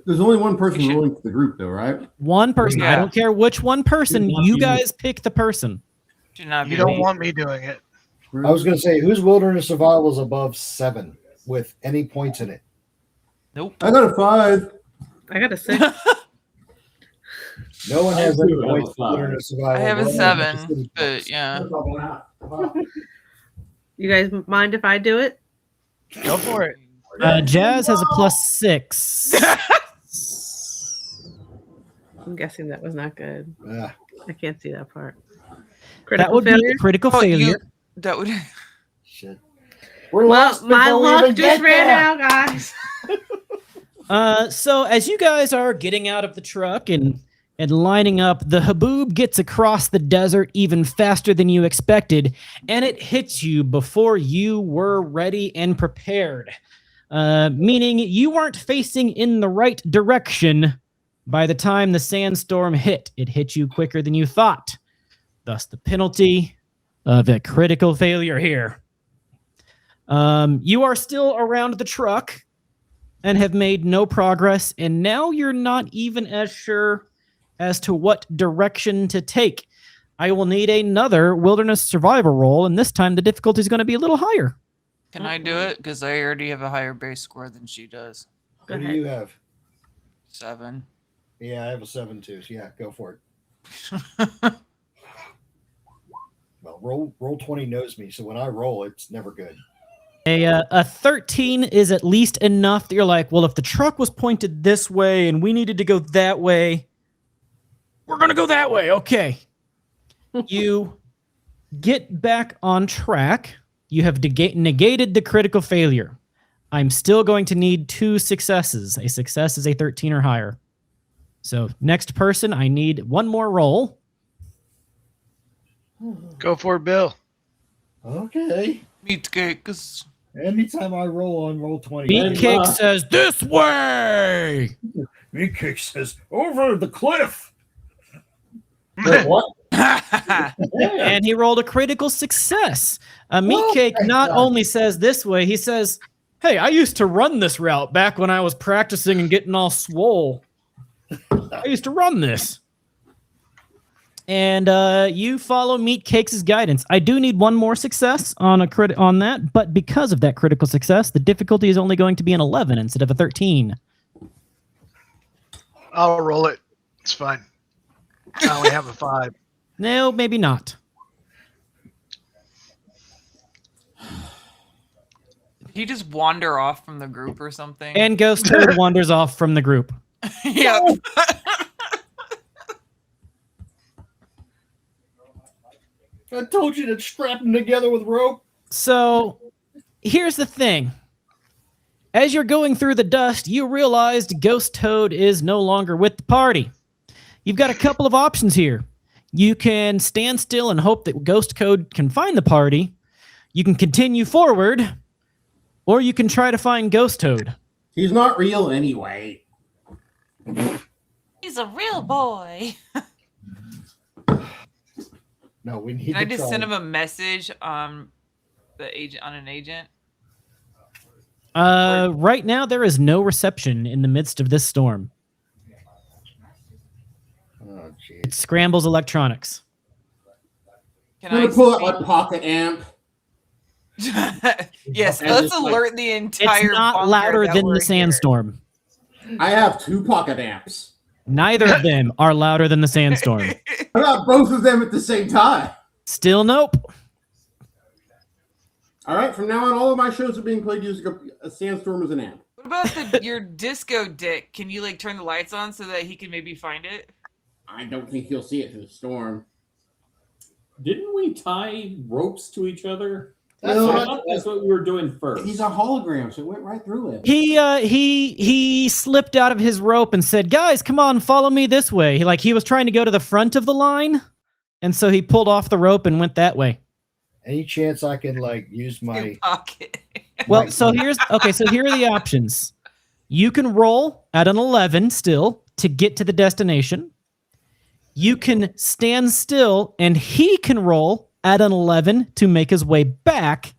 There's only one person rolling for the group, though, right? One person. I Yeah. don't care which one person. You guys pick the person. Should not be You don't me. want me doing it. I was going to say, whose wilderness survival is above 7 with any points in it? Nope. I got a 5. I got a 6. No one has I any do have points a for 5. wilderness survival. I have a We're only 7, at the but yeah. You guys mind if I do it? Go for it. Jazz has a +6. I'm guessing that was not good. Ah, I can't see that part. That Critical would failure? be a critical Oh, failure. that would. shit. We're Well, lost my before we luck even just get ran there. out, guys. So as you guys are getting out of the truck and lining up, the Haboob gets across the desert even faster than you expected, and it hits you before you were ready and prepared. Meaning you weren't facing in the right direction by the time the sandstorm hit. It hit you quicker than you thought. Thus the penalty of a critical failure here. You are still around the truck and have made no progress, and now you're not even as sure as to what direction to take. I will need another wilderness survivor roll, and this time the difficulty is going to be a little higher. Can I do it? Because I already have a higher base score than she does. What do you have? 7. Yeah, I have a 7 too. So yeah, go for it. Well, roll 20 knows me, so when I roll, it's never good. A 13 is at least enough that you're like, well, if the truck was pointed this way and we needed to go that way, we're going to go that way. Okay. You get back on track. You have negated the critical failure. I'm still going to need 2 successes. A success is a 13 or higher. So next person, I need one more roll. Go for it, Bill. Okay. Meat cakes. Anytime I roll on roll 20. Beatcake says, this way! Beatcake says, over the cliff. Wait, what? And he rolled a critical success. Meatcake not only says this way, he says, hey, I used to run this route back when I was practicing and getting all swole. I used to run this. And you follow Meatcake's guidance. I do need one more success on on that, but because of that critical success, the difficulty is only going to be an 11 instead of a 13. I'll roll it. It's fine. I only have a 5. No, maybe not. He just wander off from the group or something. And Ghost Toad wanders off from the group. Yep. I told you to strap them together with rope. So here's the thing. As you're going through the dust, you realized Ghost Toad is no longer with the party. You've got a couple of options here. You can stand still and hope that Ghost Toad can find the party. You can continue forward, or you can try to find Ghost Toad. He's not real anyway. He's a real boy. No, we need Can to I just try. send him a message on an agent? Right now, there is no reception in the midst of this storm. Oh, jeez. It scrambles electronics. Can I'm I gonna pull out speak- my pocket amp. Yes, And let's just, like, alert the entire. It's not bunker louder that than we're the here. sandstorm. I have 2 pocket amps. Neither of them are louder than the sandstorm. I got both of them at the same time. Still nope. All right, from now on, all of my shows are being played using a sandstorm as an amp. What about your disco dick? Can you like turn the lights on so that he can maybe find it? I don't think he'll see it through the storm. Didn't we tie ropes to each other? That's No, I thought that's what we were doing first. He's a hologram, so it went right through it. He slipped out of his rope and said, "Guys, come on, follow me this way." He was trying to go to the front of the line, and so he pulled off the rope and went that way. Any chance I can use my Pocket. Well, so here are the options. You can roll at an 11 still to get to the destination. You can stand still and he can roll at an 11 to make his way back,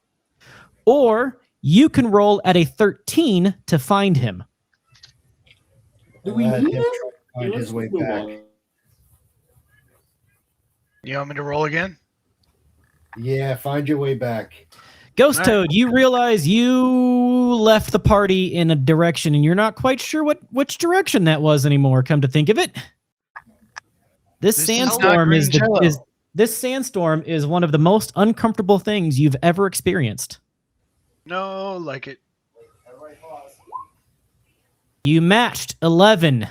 or you can roll at a 13 to find him. Do we let need him him? try to find Yeah, his way let's move back? on. You want me to roll again? Yeah, find your way back. Ghost All right. Toad, you realize you left the party in a direction and you're not quite sure which direction that was anymore, come to think of it. This This is sandstorm not is green jello. this sandstorm is one of the most uncomfortable things you've ever experienced. No, like it. You matched 11.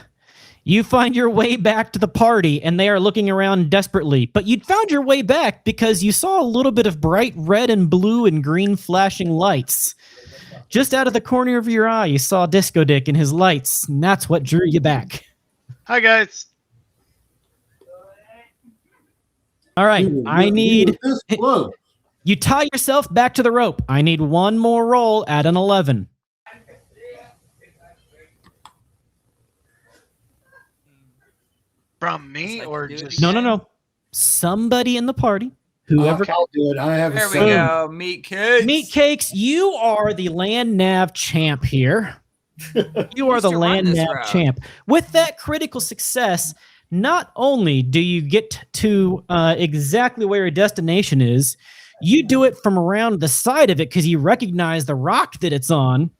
You find your way back to the party, and they are looking around desperately. But you'd found your way back because you saw a little bit of bright red and blue and green flashing lights. Just out of the corner of your eye, you saw Disco Dick and his lights, and that's what drew you back. Hi, guys. All right, Dude, I we need... were this close. You tie yourself back to the rope. I need one more roll at an 11. From me Just like or do it just No. Somebody in the party, whoever... Okay. I'll do it. I have There a we son. go. Meat cakes. Meat Cakes, you are the land nav champ here. You are the Used to run land this nav route. champ. With that critical success, not only do you get to exactly where your destination is, you do it from around the side of it because you recognize the rock that it's on.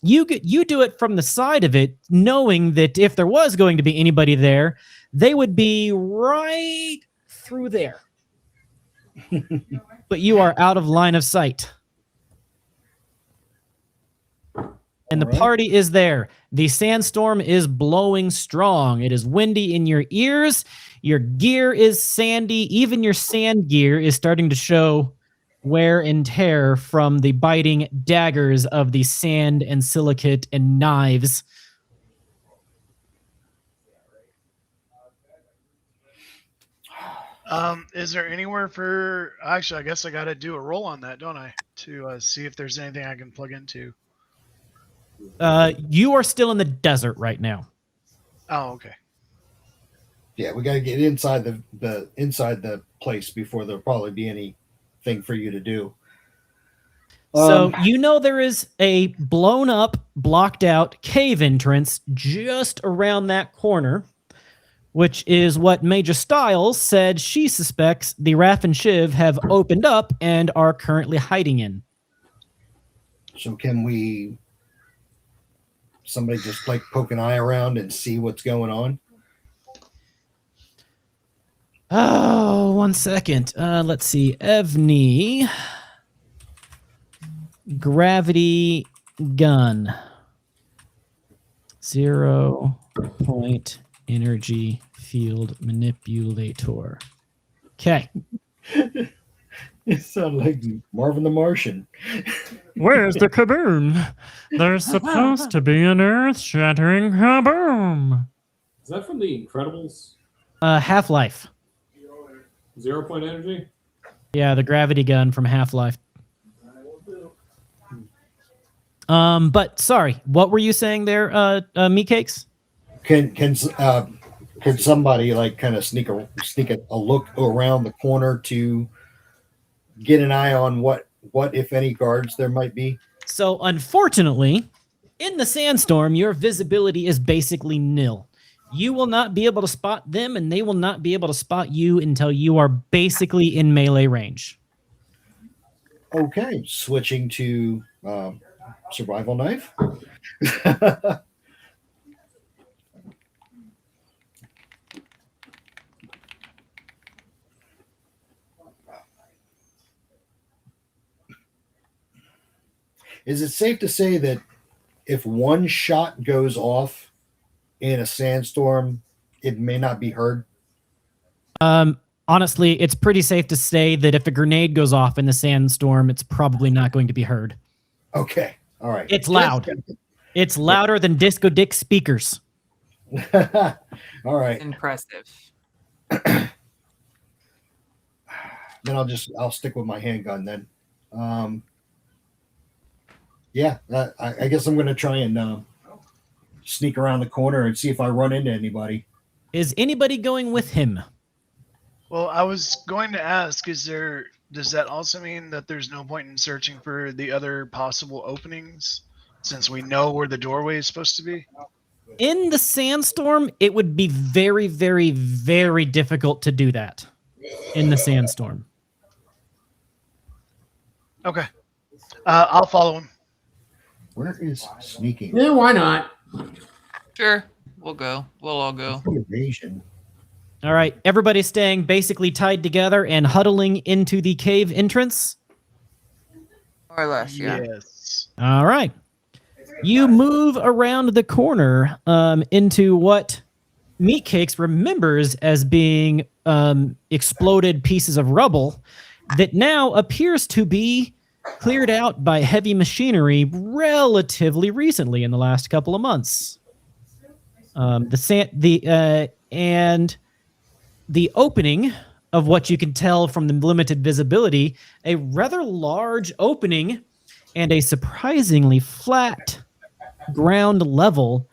You do it from the side of it, knowing that if there was going to be anybody there, they would be right through there. But you are out of line of sight. And the All right. party is there. The sandstorm is blowing strong. It is windy in your ears. Your gear is sandy. Even your sand gear is starting to show wear and tear from the biting daggers of the sand and silicate and knives. Is there anywhere for? Actually, I guess I got to do a roll on that, don't I, to see if there's anything I can plug into. You are still in the desert right now. Oh, okay. Yeah, we got to get inside the inside the place before there'll probably be anything for you to do. So you know there is a blown up, blocked out cave entrance just around that corner, which is what Major Stiles said she suspects the Raff and Shiv have opened up and are currently hiding in. So can somebody just poke an eye around and see what's going on? Oh, 1 second. Let's see. Evney. Gravity gun. 0 point energy field manipulator. Okay. You sound like Marvin the Martian. Where's the kaboom? There's supposed to be an earth-shattering kaboom. Is that from The Incredibles? Half-Life. 0 Point Energy? Yeah, the gravity gun from Half-Life. But sorry, what were you saying there, Meat Cakes? Can somebody like kind of sneak a look around the corner to get an eye on what if any guards there might be? So unfortunately, in the sandstorm, your visibility is basically nil. You will not be able to spot them, and they will not be able to spot you until you are basically in melee range. Okay, switching to survival knife. Is it safe to say that if one shot goes off in a sandstorm, it may not be heard? Honestly, it's pretty safe to say that if a grenade goes off in the sandstorm, it's probably not going to be heard. Okay, all right. It's loud. It's louder than Disco Dick speakers. All right. Impressive. Then I'll stick with my handgun then. Yeah, I guess I'm going to try and sneak around the corner and see if I run into anybody. Is anybody going with him? Well, I was going to ask, does that also mean that there's no point in searching for the other possible openings since we know where the doorway is supposed to be? In the sandstorm, it would be very, very, very difficult to do that in the sandstorm. Okay. I'll follow him. Where is sneaking? Yeah, why not? Sure, we'll go. We'll all go. Evasion. All right, everybody's staying basically tied together and huddling into the cave entrance. More or less, yeah. Yes. All right. You move around the corner into what Meat Cakes remembers as being exploded pieces of rubble that now appears to be cleared out by heavy machinery relatively recently in the last couple of months. The opening of what you can tell from the limited visibility, a rather large opening and a surprisingly flat ground level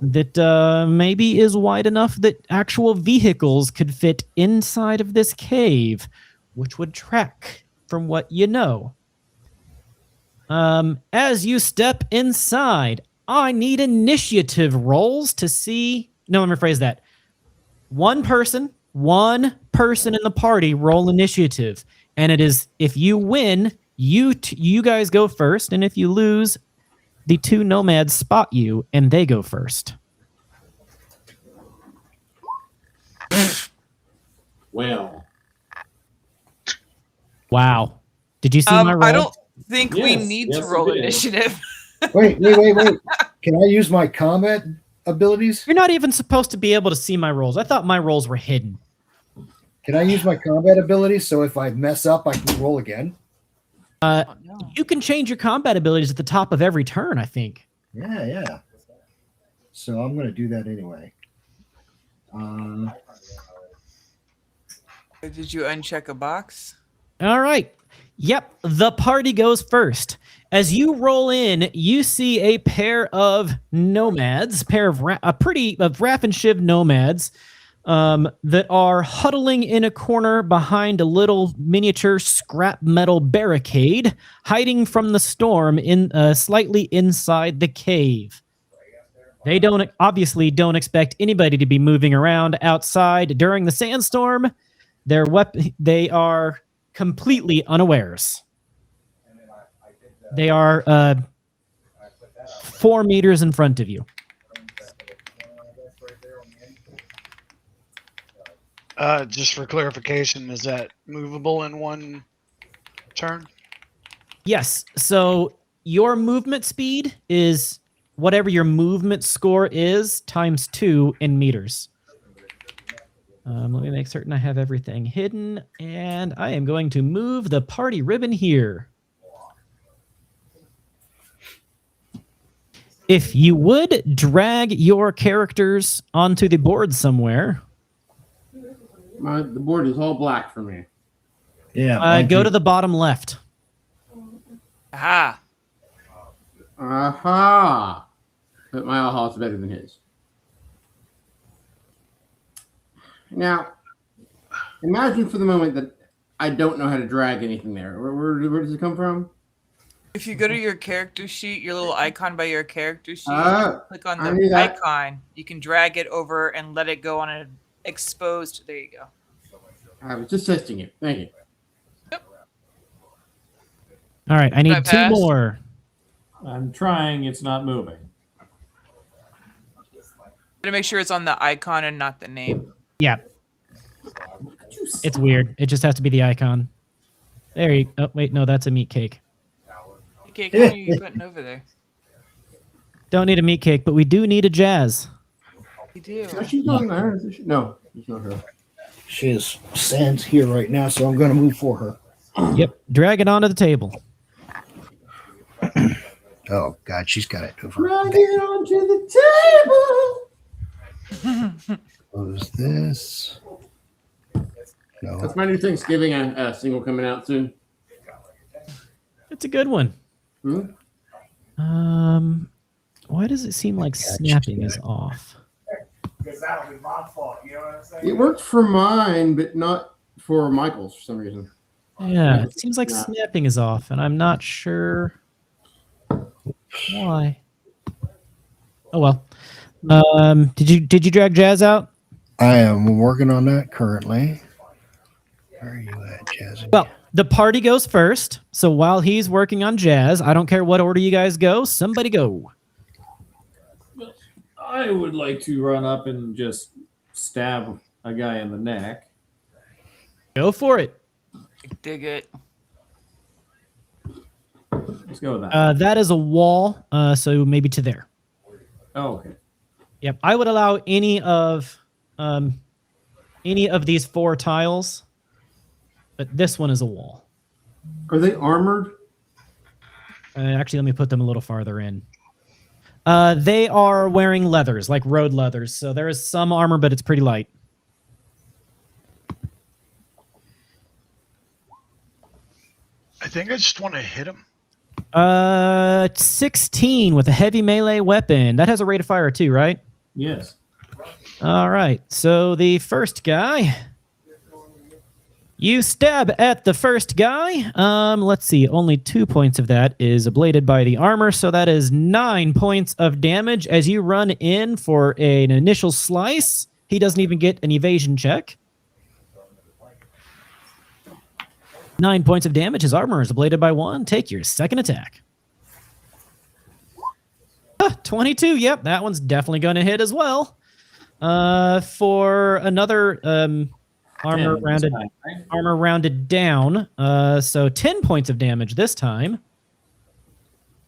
that maybe is wide enough that actual vehicles could fit inside of this cave, which would track from what you know. As you step inside, I need initiative rolls to see... No, let me rephrase that. One person in the party roll initiative. And it is, if you win, you guys go first. And if you lose, the two nomads spot you and they go first. Well, Wow. Did you see my roll? I don't think we Yes, need yes, to roll we did. initiative. Wait. Can I use my combat abilities? You're not even supposed to be able to see my rolls. I thought my rolls were hidden. Can I use my combat abilities so if I mess up, I can roll again? Oh, no. You can change your combat abilities at the top of every turn, I think. Yeah. So I'm going to do that anyway. Did you uncheck a box? All right. Yep, the party goes first. As you roll in, you see a pair of nomads, Raff and Shiv nomads that are huddling in a corner behind a little miniature scrap metal barricade, hiding from the storm in slightly inside the cave. They obviously don't expect anybody to be moving around outside during the sandstorm. They are completely unawares. They are 4 meters in front of you. Just for clarification, is that movable in one turn? Yes. So your movement speed is whatever your movement score is times 2 in meters. Let me make certain I have everything hidden, and I am going to move the party ribbon here. If you would drag your characters onto the board somewhere. The board is all black for me. Yeah. Go to the bottom left. Aha. Aha. But my aha is better than his. Now, imagine for the moment that I don't know how to drag anything there. Where does it come from? If you go to your character sheet, your little icon by your character sheet, click on I knew the that. icon. You can drag it over and let it go on an exposed. There you go. I was just testing it. Thank you. All right, I need I two pass? more. I'm trying. It's not moving. Gotta make sure it's on the icon and not the name. Yeah. It's weird. It just has to be the icon. There you go. Oh, wait, no, that's a meat cake. Okay, what are you putting over there? Don't need a meat cake, but we do need a Jezz. You do. No, she's not there. Is she? No, it's not her. She is stands here right now, so I'm going to move for her. Yep, drag it onto the table. Oh God, she's got it over. Drag it onto the table. Close this. No. That's my new Thanksgiving single coming out soon. It's a good one. Hmm? Why does it seem like snapping is off? Because that'll be my fault, you know what I'm saying? It worked for mine, but not for Michael's for some reason. Yeah, it seems like snapping is off, and I'm not sure why. Oh well. Did you drag Jezz out? I am working on that currently. Where are you at, Jezz? Well, the party goes first, so while he's working on Jezz, I don't care what order you guys go, somebody go. I would like to run up and just stab a guy in the neck. Go for it. Dig it. Let's go with that. That is a wall, so maybe to there. Oh, okay. Yep, I would allow any of these 4 tiles, but this one is a wall. Are they armored? Actually, let me put them a little farther in. They are wearing leathers, like road leathers, so there is some armor, but it's pretty light. I think I just want to hit him. 16 with a heavy melee weapon. That has a rate of fire too, right? Yes. All right, so the first guy. You stab at the first guy. Let's see, only 2 points of that is ablated by the armor, so that is 9 points of damage as you run in for an initial slice. He doesn't even get an evasion check. 9 points of damage. His armor is ablated by 1. Take your second attack. 22. Yep, that one's definitely going to hit as well. For another armor rounded down. So 10 points of damage this time.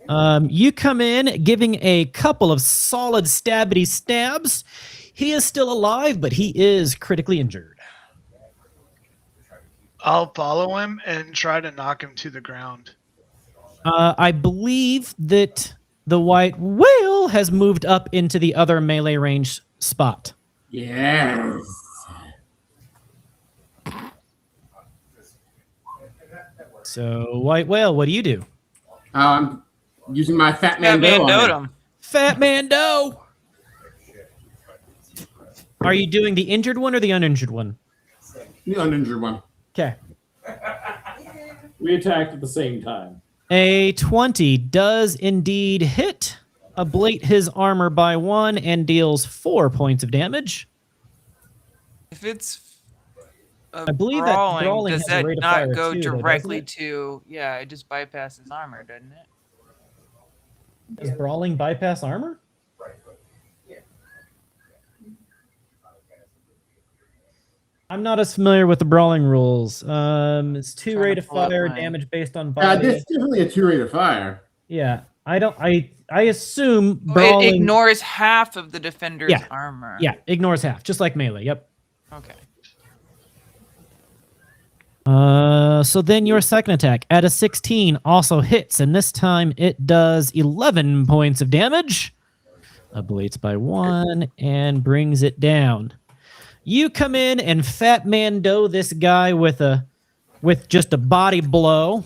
You come in giving a couple of solid stabbity stabs. He is still alive, but he is critically injured. I'll follow him and try to knock him to the ground. I believe that the white whale has moved up into the other melee range spot. Yes. So, white whale, what do you do? I'm using my fat man Batman dough on doed him. him. Fat man dough. Are you doing the injured one or the uninjured one? The uninjured one. Okay. We attacked at the same time. A 20 does indeed hit, ablate his armor by 1, and deals 4 points of damage. If it's I believe that brawling does has a that rate of not fire go too, though, directly doesn't to? Yeah, it just bypasses armor, doesn't it? Does brawling bypass armor? I'm not as familiar with the brawling rules. It's 2 Trying rate to of pull up fire, mine. damage based on Yeah, body. this is definitely a 2 rate of fire. Yeah, I assume Oh, brawling. it ignores half of the defender's Yeah. armor. Yeah, ignores half, just like melee. Yep. Okay. So then your second attack at a 16 also hits, and this time it does 11 points of damage. Ablates by 1 and brings it down. You come in and Fat Mando this guy with just a body blow.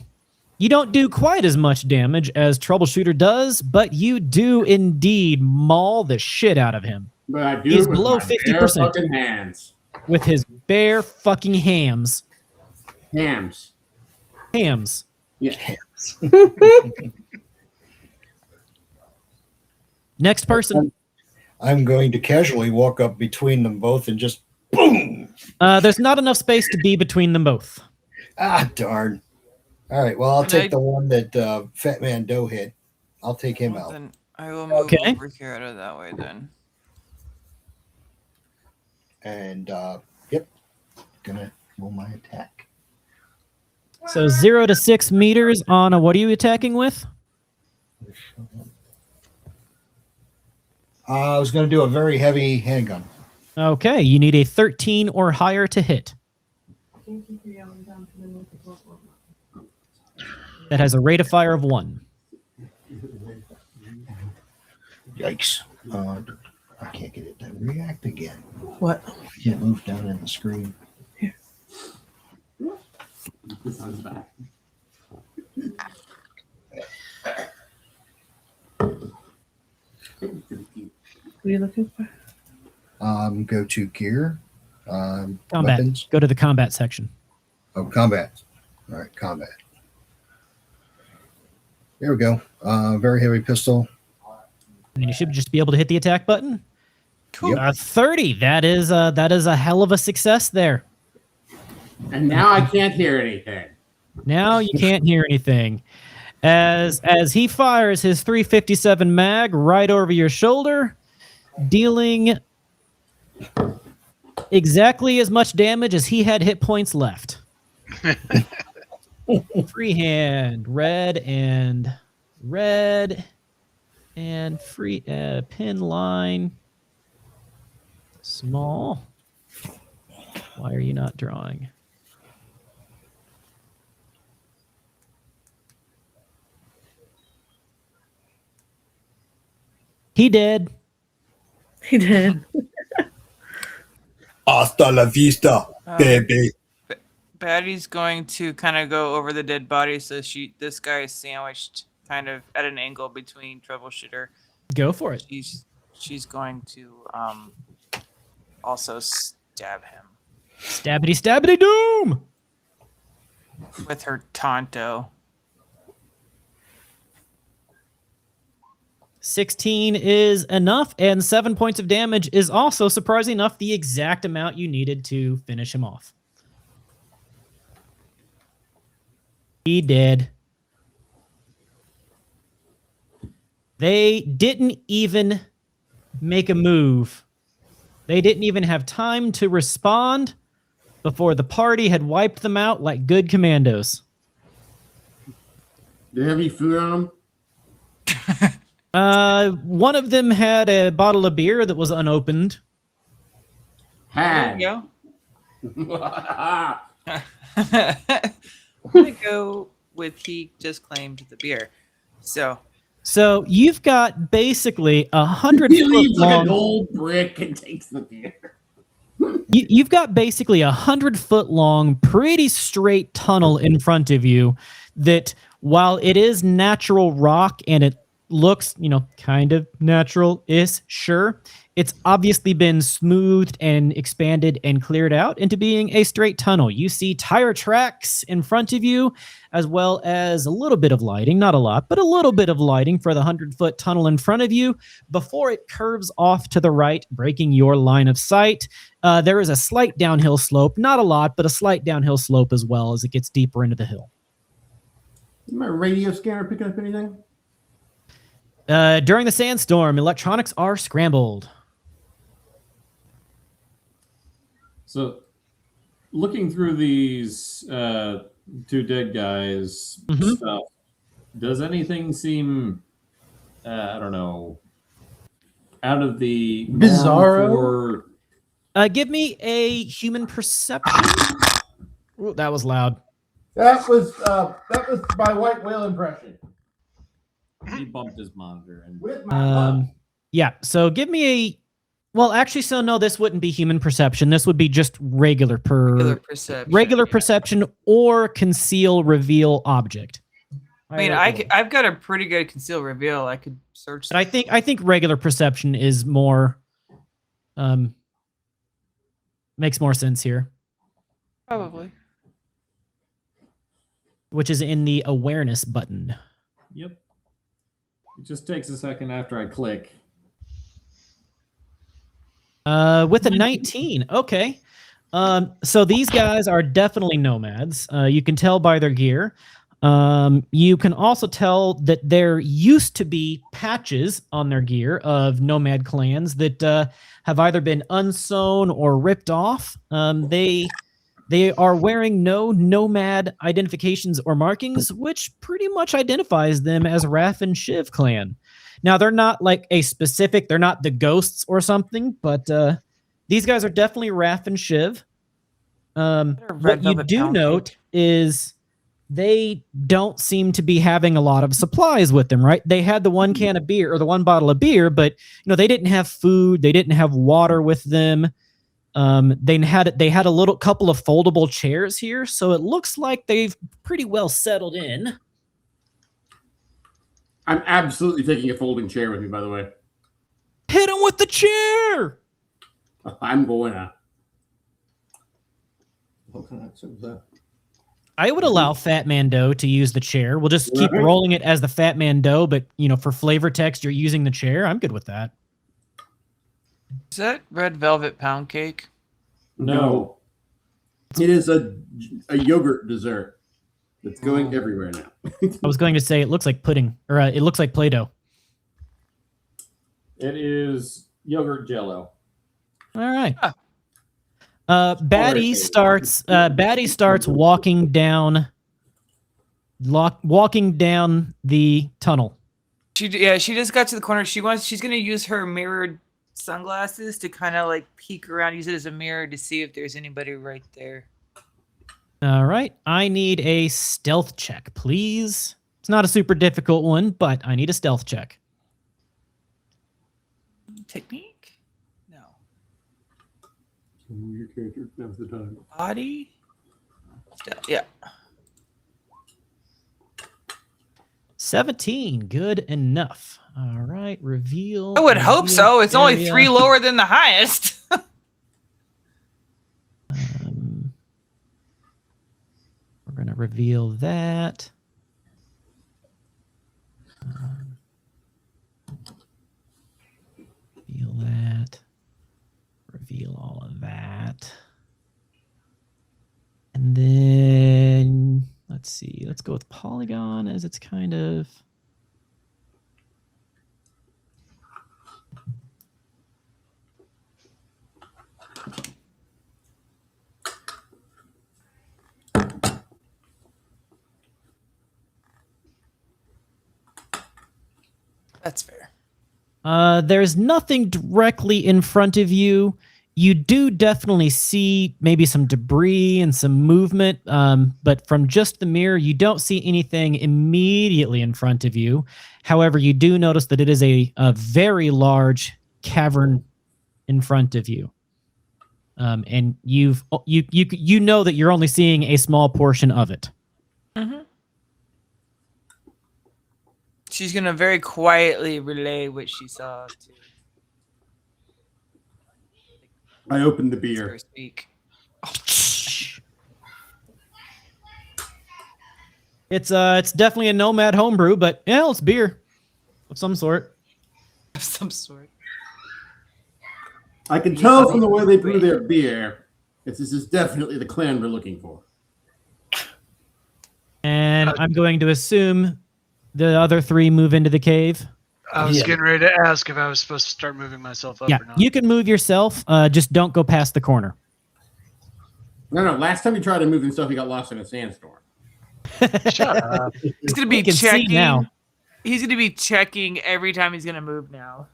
You don't do quite as much damage as Troubleshooter does, but you do indeed maul the shit out of him. But I do He's it with below my 50%. bare fucking hands. With his bare fucking hams. Hams. Hams. Yeah. Next person. I'm going to casually walk up between them both and just boom. There's not enough space to be between them both. Ah, darn. All right. Well, I'll Can take I- the one that Fat Man Doe hit. I'll take him out. Then I will move Okay. over here out of that way then. And yep, gonna roll my attack. So 0 to 6 meters on a, what are you attacking with? I was gonna do a very heavy handgun. Okay, you need a 13 or higher to hit. That has a rate of fire of 1. Yikes! I can't get it to react again. What? I can't move down in the screen. This one's back. What are you looking for? Go to gear. Combat. Weapons. Go to the combat section. Oh, combat. All right, combat. There we go. Very heavy pistol. And you should just be able to hit the attack button. Cool. 30. That is a hell of a success there. And now I can't hear anything. Now you can't hear anything. As he fires his 357 mag right over your shoulder, dealing exactly as much damage as he had hit points left. Freehand, red and free pin line. Small. Why are you not drawing? He did. He did. Hasta la vista, baby. Baddie's going to kind of go over the dead body, so this guy is sandwiched kind of at an angle between Troubleshooter. Go for it. She's going to also stab him Stabbity stabbity doom. with her Tonto. 16 is enough, and 7 points of damage is also, surprising enough, the exact amount you needed to finish him off. He did. They didn't even make a move. They didn't even have time to respond before the party had wiped them out like good commandos. Do you have any food on them? One of them had a bottle of beer that was unopened. Had. There you go. I'm gonna go with he just claimed the beer. So You've got basically 100 He foot leaves like an long. old brick and takes the beer. You've got basically 100 foot long, pretty straight tunnel in front of you. That while it is natural rock and it looks, kind of natural-ish, sure, it's obviously been smoothed and expanded and cleared out into being a straight tunnel. You see tire tracks in front of you, as well as a little bit of lighting, not a lot, but a little bit of lighting for the 100-foot tunnel in front of you before it curves off to the right, breaking your line of sight. There is a slight downhill slope, not a lot, but a slight downhill slope as well as it gets deeper into the hill. Is my radio scanner picking up anything? During the sandstorm, electronics are scrambled. So, looking through these two dead guys Mhm. stuff, does anything seem, I don't know, out of the norm Bizarro? for Give me a human perception. Ooh, that was loud. That was my white whale impression. He bumped his monitor. And With my love. Yeah, so give me a... Well, actually, so no, this wouldn't be human perception. This would be just regular Regular perception. perception or conceal reveal object. I mean, I've got a pretty good conceal reveal. I could search. But I think regular perception is more makes more sense here, Probably. which is in the awareness button. Yep. It just takes a second after I click. With a 19. Okay. So these guys are definitely nomads. You can tell by their gear. You can also tell that there used to be patches on their gear of nomad clans that have either been unsewn or ripped off. They are wearing no nomad identifications or markings, which pretty much identifies them as Raf and Shiv clan. Now, they're not like a specific, they're not the ghosts or something, but these guys are definitely Raf and Shiv. What you do note is they don't seem to be having a lot of supplies with them, right? They had the one can of beer or the one bottle of beer, but they didn't have food. They didn't have water with them. They had a little couple of foldable chairs here, so it looks like they've pretty well settled in. I'm absolutely taking a folding chair with me, by the way. Hit him with the chair! I'm going to. What kind of accent was that? I would allow Fat Man Doe to use the chair. We'll just keep rolling it as the Fat Man Doe, but for flavor text, you're using the chair. I'm good with that. Is that red velvet pound cake? No. It is a yogurt dessert that's going everywhere now. I was going to say it looks like pudding, or it looks like Play-Doh. It is yogurt jello. All right. Batty starts walking down the tunnel. She just got to the corner. She's gonna use her mirrored sunglasses to kind of like peek around, use it as a mirror to see if there's anybody right there. All right. I need a stealth check, please. It's not a super difficult one, but I need a stealth check. Technique? No. Your character, now's the time. Body? Yeah. 17. Good enough. All right. Reveal. I would hope so. It's area. only 3 lower than the highest. We're going to reveal that. Reveal that. Reveal all of that. And then, let's see. Let's go with polygon as it's kind of... That's fair. There's nothing directly in front of you. You do definitely see maybe some debris and some movement, but from just the mirror, you don't see anything immediately in front of you. However, you do notice that it is a very large cavern in front of you, and you know that you're only seeing a small portion of it. Mm-hmm. She's gonna very quietly relay what she saw to. I opened the beer. Speak. It's definitely a nomad homebrew, but yeah, it's beer of some sort. Of some sort. I can tell from the way they brew their beer, this is definitely the clan we're looking for. And I'm going to assume the other 3 move into the cave. I was getting ready to ask if I was supposed to start moving myself up or not. You can move yourself. Just don't go past the corner. No. Last time he tried to move himself, he got lost in a sandstorm. Shut up. He's gonna be checking now. He's gonna be checking every time he's gonna move now.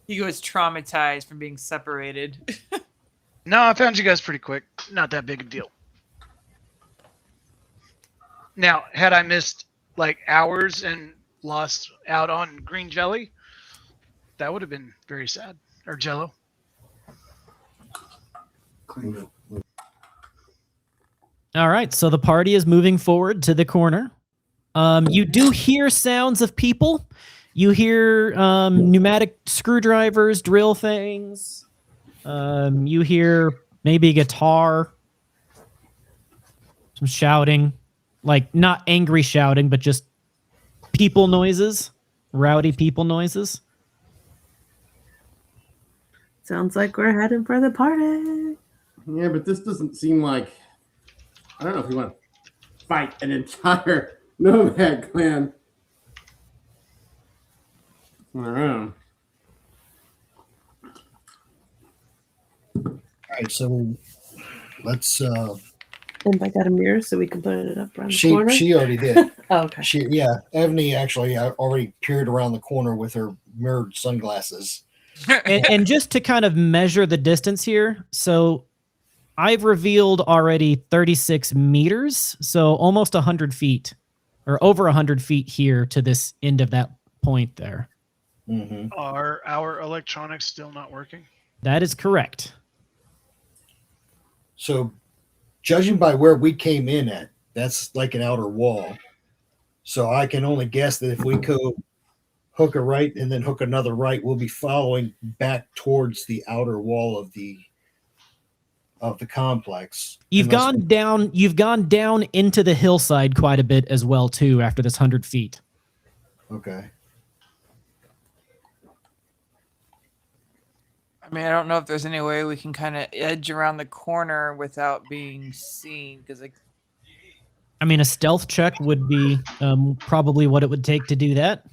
He goes traumatized from being separated. No, I found you guys pretty quick. Not that big a deal. Now, had I missed like hours and lost out on green jelly, that would have been very sad. Or jello. All right, so the party is moving forward to the corner. You do hear sounds of people. You hear pneumatic screwdrivers, drill things. You hear maybe a guitar, some shouting, like not angry shouting, but just people noises, rowdy people noises. Sounds like we're heading for the party. Yeah, but this doesn't seem like. I don't know if you want to fight an entire nomad clan. I don't know. All right, so let's. And I got a mirror so we can put it up around the corner. She already did. Oh, okay. Evney actually already peered around the corner with her mirrored sunglasses. And just to kind of measure the distance here, so I've revealed already 36 meters, so almost 100 feet, or over 100 feet here to this end of that point there. Mm-hmm. Are our electronics still not working? That is correct. So, judging by where we came in at, that's like an outer wall. So I can only guess that if we go hook a right and then hook another right, we'll be following back towards the outer wall of the complex. You've gone down into the hillside quite a bit as well too after this 100 feet. Okay. I mean, I don't know if there's any way we can kind of edge around the corner without being seen, because like, I mean, a stealth check would be probably what it would take to do that.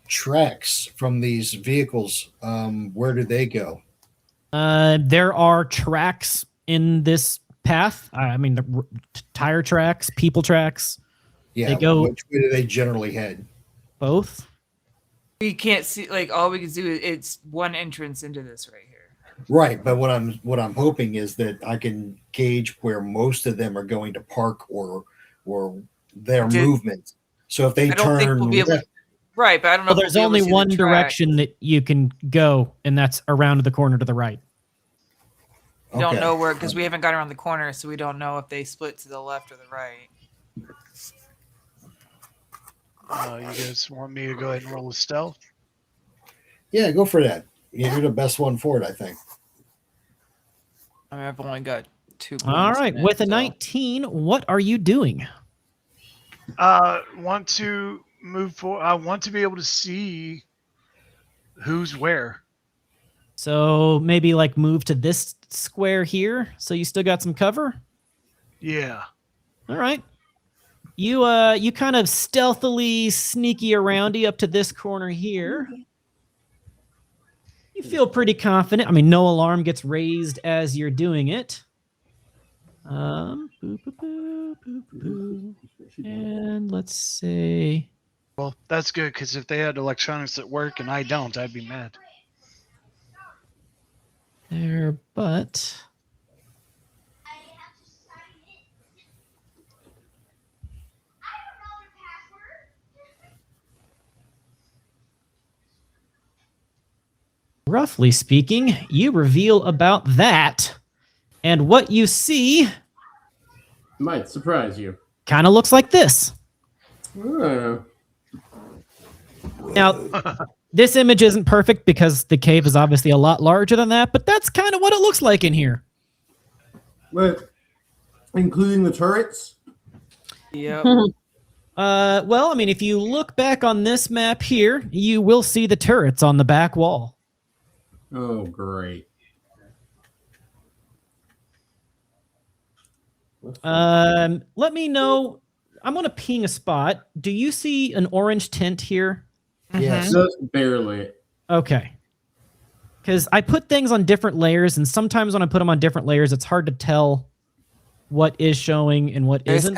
Tracks from these vehicles, where do they go? There are tracks in this path. I mean, the tire tracks, people tracks. Yeah, they go which way do they generally head? Both. we can't see. Like, all we can do is it's one entrance into this right here. Right, but what I'm hoping is that I can gauge where most of them are going to park or their movement. So if they turn left, right, but I don't know. Well, there's only one direction that you can go, and that's around the corner to the right. We don't know where, because we haven't got around the corner, so we don't know if they split to the left or the right. You guys want me to go ahead and roll a stealth? Yeah, go for that. You're the best one for it, I think. I mean, I've only got 2 points. All right, with a 19, what are you doing? Want to move forward. I want to be able to see who's where. So maybe like move to this square here, so you still got some cover. Yeah. All right. You kind of stealthily sneaky aroundy up to this corner here. You feel pretty confident. I mean, no alarm gets raised as you're doing it. And let's see. Well, that's good, because if they had electronics at work and I don't, I'd be mad. There, but roughly speaking, you reveal about that, and what you see Might surprise you. kind of looks like this. Oh. Now, this image isn't perfect because the cave is obviously a lot larger than that, but that's kind of what it looks like in here. But including the turrets? Yep. Well, I mean, if you look back on this map here, you will see the turrets on the back wall. Oh, great. Let me know. I'm going to ping a spot. Do you see an orange tint here? Yes. Just barely. Okay. Because I put things on different layers, and sometimes when I put them on different layers, it's hard to tell what is showing and what isn't.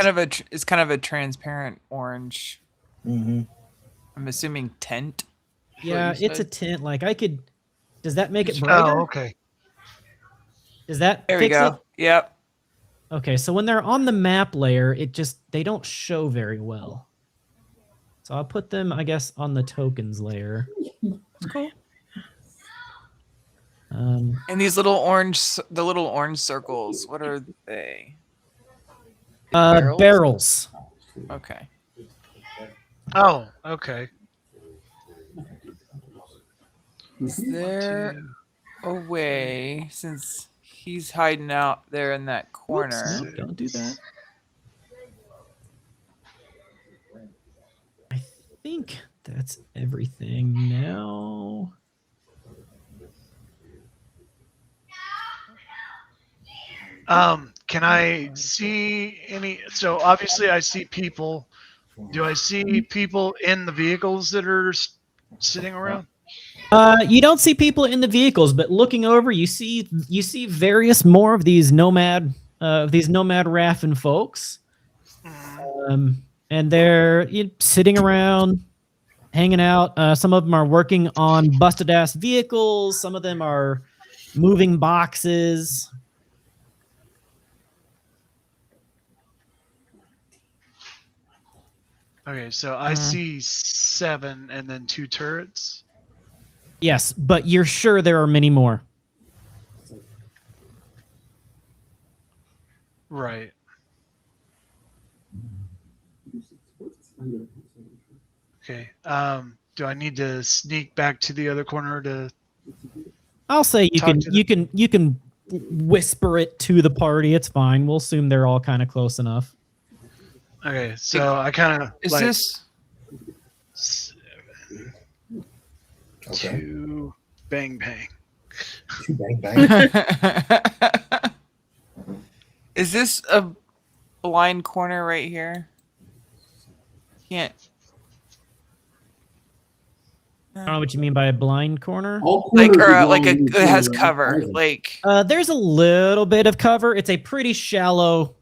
It's kind of a transparent orange. Mm-hmm. I'm assuming tint. Yeah, it's a tint. Like I could. Does that make it brighter? Oh, okay. Does that There we fix go. it? Yep. Okay, so when they're on the map layer, they don't show very well. So I'll put them, I guess, on the tokens layer. Cool. Um, And these little orange circles, what are they? barrels. Okay. Oh, okay. Is there a way, since he's hiding out there in that corner? Oops, no, don't do that. I think that's everything now. Can I see any? So obviously, I see people. Do I see people in the vehicles that are sitting around? You don't see people in the vehicles, but looking over, you see various more of these nomad Raffin folks, and they're sitting around, hanging out. Some of them are working on busted ass vehicles. Some of them are moving boxes. Okay, so I see 7 and then 2 turrets. Yes, but you're sure there are many more. Right. Okay. Do I need to sneak back to the other corner to? I'll say you can whisper it to the party. It's fine. We'll assume they're all kind of close enough. Okay, so I kind of Is like this 7, Okay. 2, bang bang. 2 bang bang. is this a blind corner right here? Can't. I don't know what you mean by a blind corner. All Like corners or are like blind it has corner, cover. right? Like There's a little bit of cover. It's a pretty shallow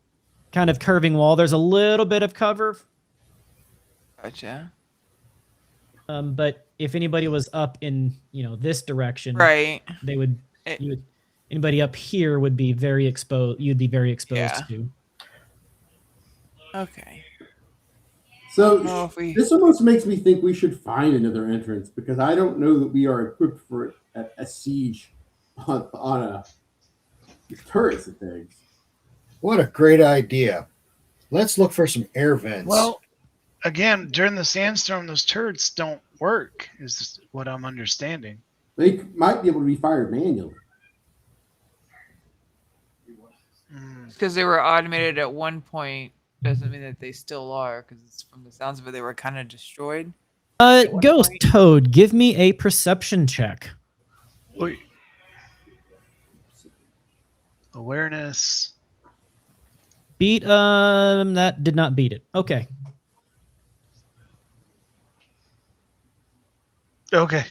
kind of curving wall. There's a little bit of cover. gotcha. But if anybody was up in, this direction, Right. they would, It- anybody up here would be very exposed. You'd be very exposed Yeah. to. Okay. So Oh, if we this almost makes me think we should find another entrance because I don't know that we are equipped for a siege on a turrets and things. What a great idea. Let's look for some air vents. Well, again, during the sandstorm, those turrets don't work. Is what I'm understanding. They might be able to be fired manually. because they were automated at one point doesn't mean that they still are, because from the sounds of it, they were kind of destroyed. one Ghost point. Toad, give me a perception check. Wait. Awareness. Beat, that did not beat it. Okay. Okay.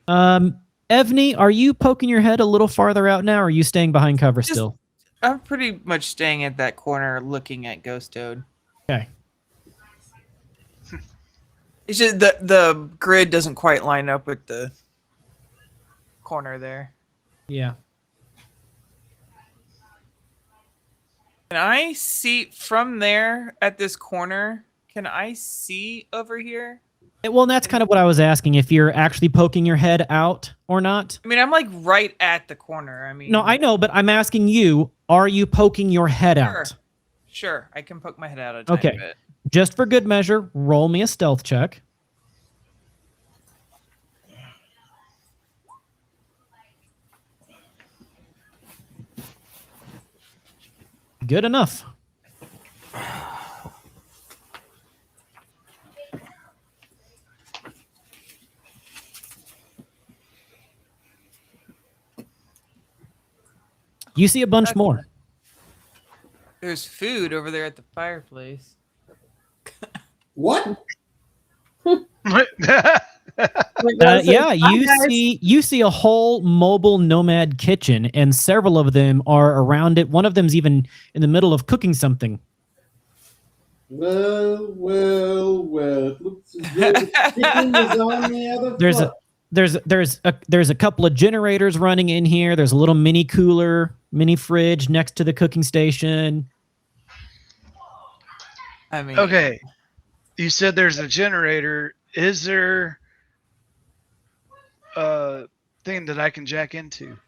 Evney, are you poking your head a little farther out now, or are you staying behind cover Just- still? I'm pretty much staying at that corner looking at Ghost Toad. Okay. It's just the grid doesn't quite line up with the corner there. Yeah. Can I see from there at this corner? Can I see over here? Well, that's kind of what I was asking, if you're actually poking your head out or not. I mean, I'm like right at the corner. I mean, No, I know, but I'm asking you, are you poking your head Sure. out? Sure, I can poke my head out a tiny Okay. bit. Just for good measure, roll me a stealth check. Good enough. You see a bunch more. There's food over there at the fireplace. What? Yeah, you see a whole mobile nomad kitchen, and several of them are around it. One of them's even in the middle of cooking something. Well. It looks as though the chicken is on the other There's foot. there's a couple of generators running in here. There's a little mini cooler, mini fridge next to the cooking station. I mean, Okay. You said there's a generator. Is there a thing that I can jack into?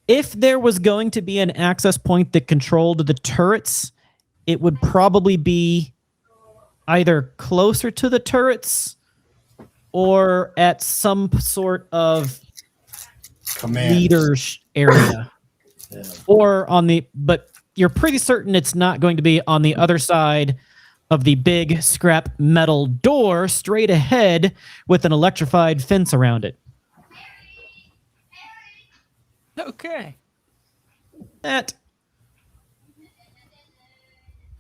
If there was going to be an access point that controlled the turrets, it would probably be either closer to the turrets or at some sort of Command. leaders area. Yeah. Or but you're pretty certain it's not going to be on the other side of the big scrap metal door straight ahead with an electrified fence around it. okay. That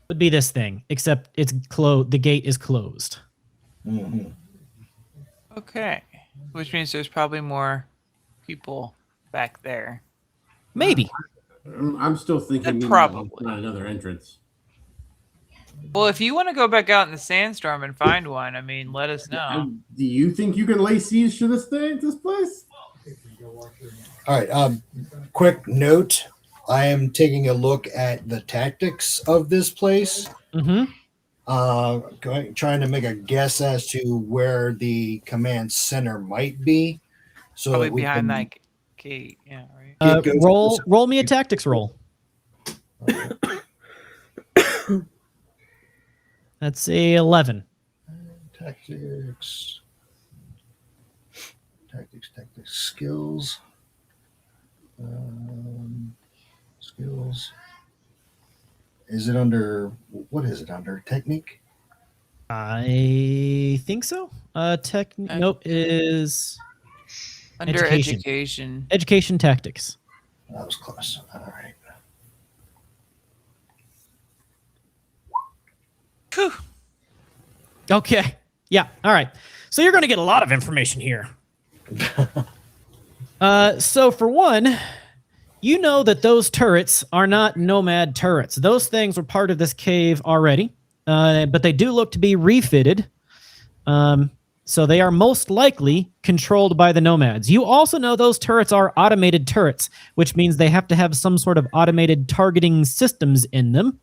would be this thing, except it's closed. The gate is closed. Mhm. Okay. Which means there's probably more people back there. Maybe. I'm still thinking maybe Probably. not another entrance. Well, if you want to go back out in the sandstorm and find one, I mean, let us know. Do you think you can lay siege to this place? All right. Quick note. I am taking a look at the tactics of this place. Mm-hmm. Trying to make a guess as to where the command center might be. So Probably that we behind can, that gate. Yeah, right. Roll me a tactics roll. That's a 11. Tactics, skills. Skills. Is it under, what is it under? Technique? I think so. Nope, is Under education. Education tactics. That was close. All right. Whew. Okay. Yeah. All right. So you're going to get a lot of information here. So for one, you know that those turrets are not nomad turrets. Those things were part of this cave already, but they do look to be refitted. So they are most likely controlled by the nomads. You also know those turrets are automated turrets, which means they have to have some sort of automated targeting systems in them.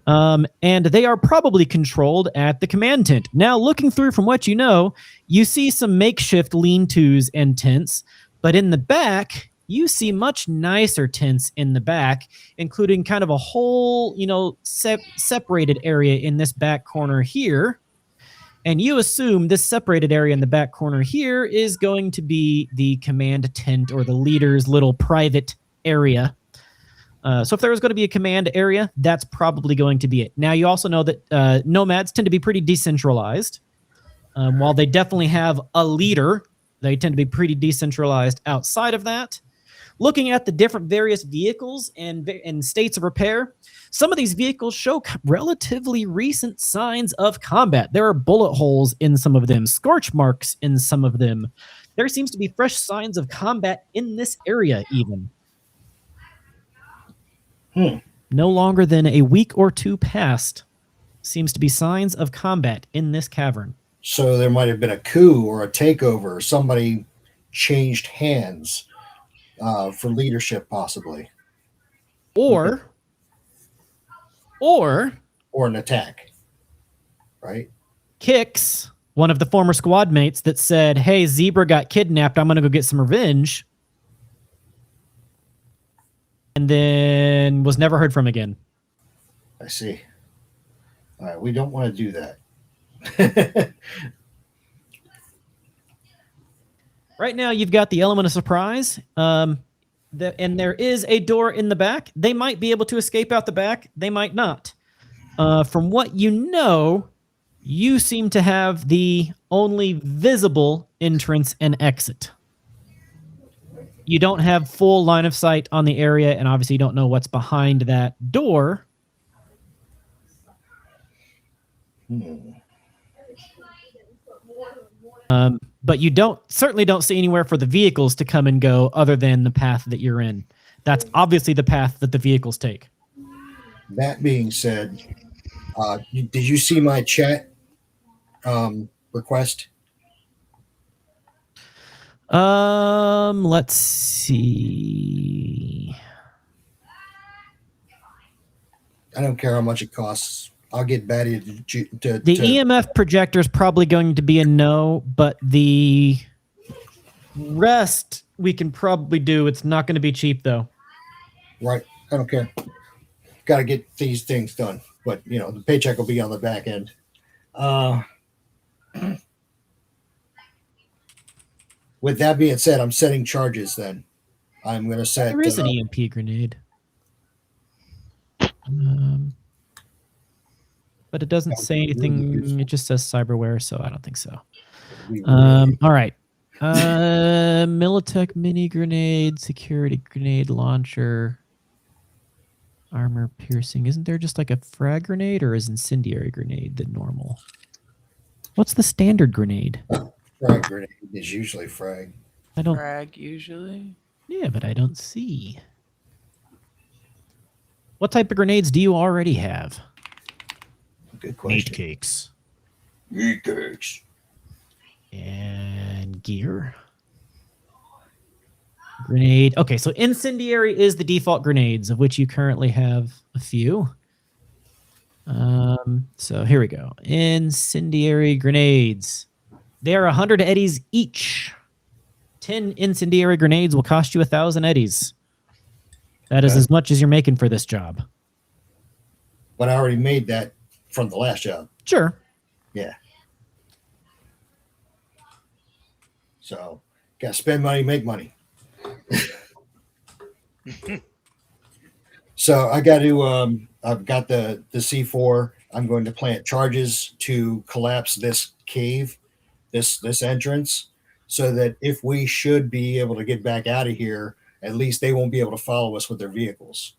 And they are probably controlled at the command tent. Now, looking through from what you know, you see some makeshift lean-tos and tents, but in the back, you see much nicer tents in the back, including kind of a whole, separated area in this back corner here. And you assume this separated area in the back corner here is going to be the command tent or the leader's little private area. So if there was going to be a command area, that's probably going to be it. Now, you also know that nomads tend to be pretty decentralized. While they definitely have a leader, they tend to be pretty decentralized outside of that. Looking at the different various vehicles and states of repair, some of these vehicles show relatively recent signs of combat. There are bullet holes in some of them, scorch marks in some of them. There seems to be fresh signs of combat in this area even. No longer than a week or two past, seems to be signs of combat in this cavern. So there might have been a coup or a takeover. Or somebody changed hands for leadership, possibly, or an attack. Right? Kix, one of the former squad mates that said, "Hey, Zebra got kidnapped. I'm going to go get some revenge." And then was never heard from again. I see. All right, we don't want to do that. Right now, you've got the element of surprise, and there is a door in the back. They might be able to escape out the back. They might not. From what you know, you seem to have the only visible entrance and exit. You don't have full line of sight on the area, and obviously you don't know what's behind that door. But you certainly don't see anywhere for the vehicles to come and go other than the path that you're in. That's obviously the path that the vehicles take. That being said, did you see my chat request? Let's see. I don't care how much it costs. I'll get Batty to The EMF projector is probably going to be a no, but the rest we can probably do. It's not going to be cheap though. Right. I don't care. Got to get these things done, but you know the paycheck will be on the back end. With that being said, I'm setting charges. Then I'm going to set. There is an EMP grenade, but it doesn't say anything. It just says cyberware, so I don't think so. All right. Militech mini grenade, security grenade launcher, armor piercing. Isn't there just like a frag grenade, or is incendiary grenade the normal? What's the standard grenade? Frag grenade is usually frag. I don't. Frag usually. Yeah, but I don't see. What type of grenades do you already have? Good question. Meat cakes. Meat cakes. And gear. Grenade. Okay, so incendiary is the default grenades, of which you currently have a few. So here we go. Incendiary grenades. They are 100 eddies each. 10 incendiary grenades will cost you 1,000 eddies. That is as much as you're making for this job. But I already made that from the last job. Sure. Yeah. So, got to spend money, make money. So I got to. I've got the C4. I'm going to plant charges to collapse this cave, this entrance, so that if we should be able to get back out of here, at least they won't be able to follow us with their vehicles.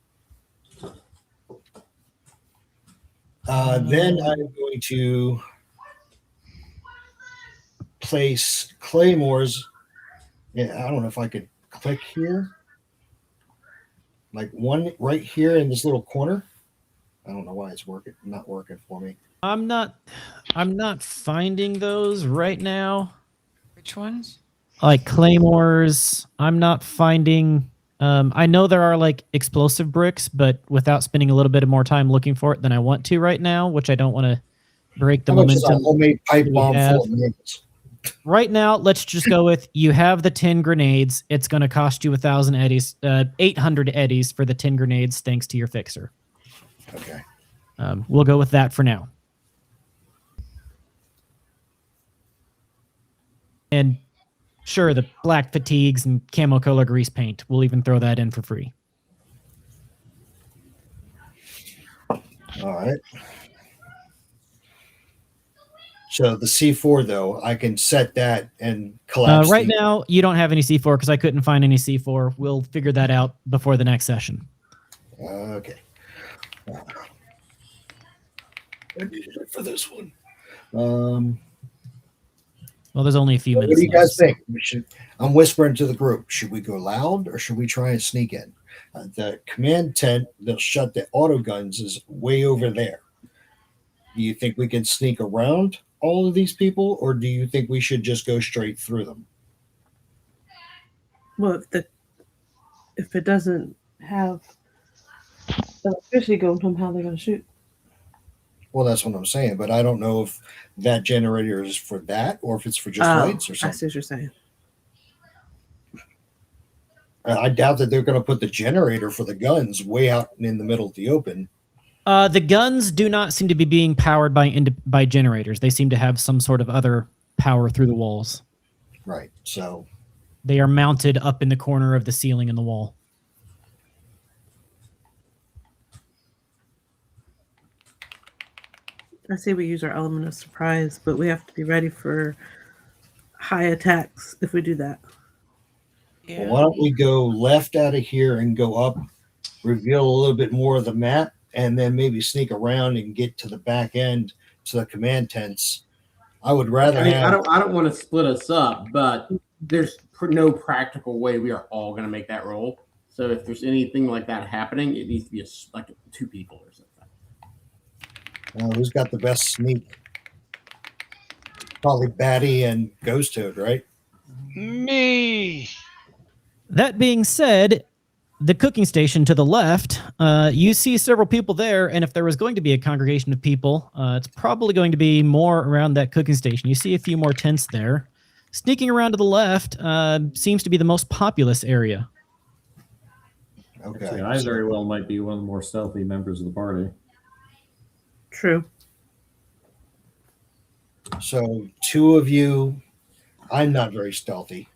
Then I'm going to place claymores. Yeah, I don't know if I could click here. Like one right here in this little corner. I don't know why it's not working for me. I'm not finding those right now. Which ones? Like claymores. I'm not finding. I know there are like explosive bricks, but without spending a little bit of more time looking for it than I want to right now, which I don't want to break the How much is a momentum. homemade pipe bomb full of nails? Right now, let's just go with you have the 10 grenades. It's going to cost you 1,000 eddies, 800 eddies for the 10 grenades, thanks to your fixer. Okay. We'll go with that for now. And sure, the black fatigues and camo color grease paint. We'll even throw that in for free. All right. So the C4, though, I can set that and collapse. Right now, you don't have any C4 because I couldn't find any C4. We'll figure that out before the next session. Okay. I needed it for this one. Well, there's only a few minutes. What do you guys left. think? I'm whispering to the group. Should we go loud or should we try and sneak in? The command tent that'll shut the auto guns is way over there. Do you think we can sneak around all of these people, or do you think we should just go straight through them? Well, if it doesn't have electricity going to them, how they're going to shoot? Well, that's what I'm saying, but I don't know if that generator is for that or if it's for just lights or I something. see what you're saying. I doubt that they're going to put the generator for the guns way out in the middle of the open. The guns do not seem to be being powered by generators. They seem to have some sort of other power through the walls. Right. So they are mounted up in the corner of the ceiling and the wall. I say we use our element of surprise, but we have to be ready for high attacks if we do that. Yeah. well, why don't we go left out of here and go up, reveal a little bit more of the map, and then maybe sneak around and get to the back end to the command tents. I would rather I mean, have. I don't want to split us up, but there's no practical way we are all going to make that roll. So if there's anything like that happening, it needs to be like 2 people or something. Who's got the best sneak? Probably Batty and Ghost Toad, right? Me. That being said, the cooking station to the left, you see several people there, and if there was going to be a congregation of people, it's probably going to be more around that cooking station. You see a few more tents there. Sneaking around to the left seems to be the most populous area. Okay. Actually, I very well might be one of the more stealthy members of the party. True. So two of you, I'm not very stealthy.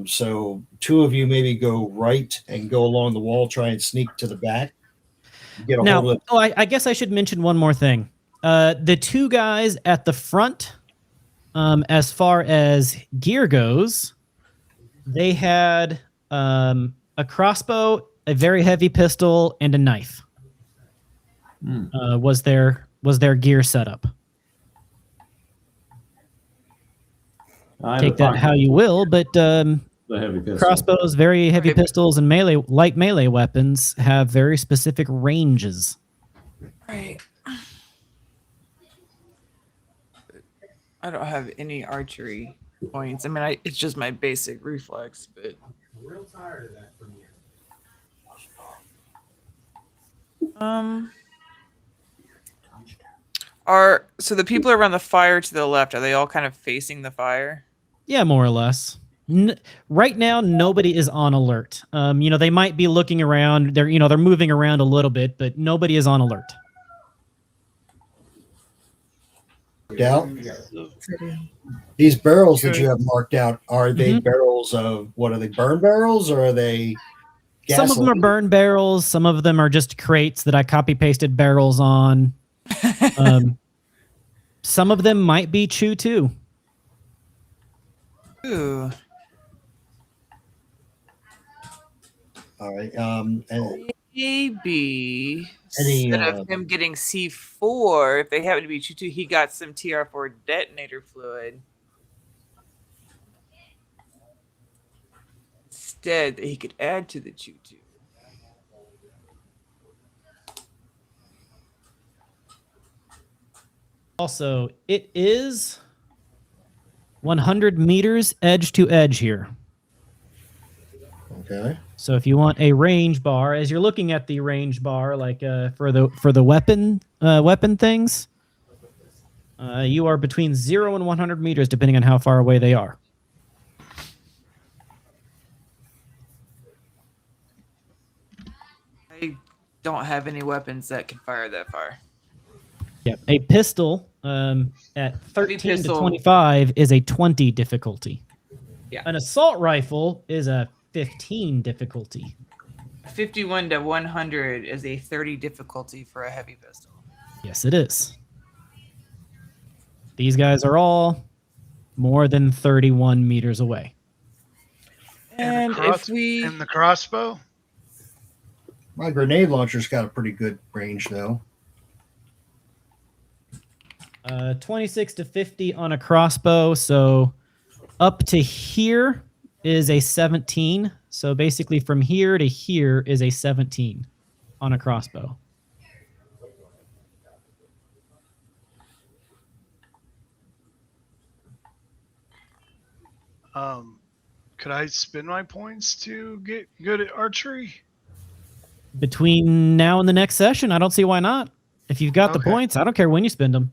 So two of you maybe go right and go along the wall, try and sneak to the back. Get a hold of. Oh, I guess I should mention one more thing. The two guys at the front, as far as gear goes, they had a crossbow, a very heavy pistol, and a knife. Was their gear setup? Take that how you will, but The heavy pistol. crossbows, very heavy pistols, and light melee weapons have very specific ranges. Right. I don't have any archery points. I mean, it's just my basic reflex, but I'm real tired of that from you. so the people around the fire to the left, are they all kind of facing the fire? Yeah, more or less. Right now, nobody is on alert. They might be looking around. They're moving around a little bit, but nobody is on alert. Out. These barrels that you have marked out, are they barrels of, what are they, burn barrels, or are they gasoline? Some of them are burn barrels. Some of them are just crates that I copy-pasted barrels on. Some of them might be chew, too. Ooh. All right. And Maybe Any, instead of him getting C4, if they happen to be Chutu, he got some TR4 detonator fluid. Instead, that he could add to the Chutu. Also, it is 100 meters edge to edge here. okay. So if you want a range bar, as you're looking at the range bar, like for the weapon things, you are between 0 and 100 meters, depending on how far away they are. I don't have any weapons that can fire that far. Yep. A pistol at 13 to pistol. 25 is a 20 difficulty. Yeah. An assault rifle is a 15 difficulty. 51 to 100 is a 30 difficulty for a heavy pistol. Yes, it is. These guys are all more than 31 meters away. And if we and the crossbow, My grenade launcher's got a pretty good range, though. 26 to 50 on a crossbow, so up to here is a 17. So basically from here to here is a 17 on a crossbow. could I spend my points to get good at archery? Between now and the next session, I don't see why not. If you've got the Okay. points, I don't care when you spend them.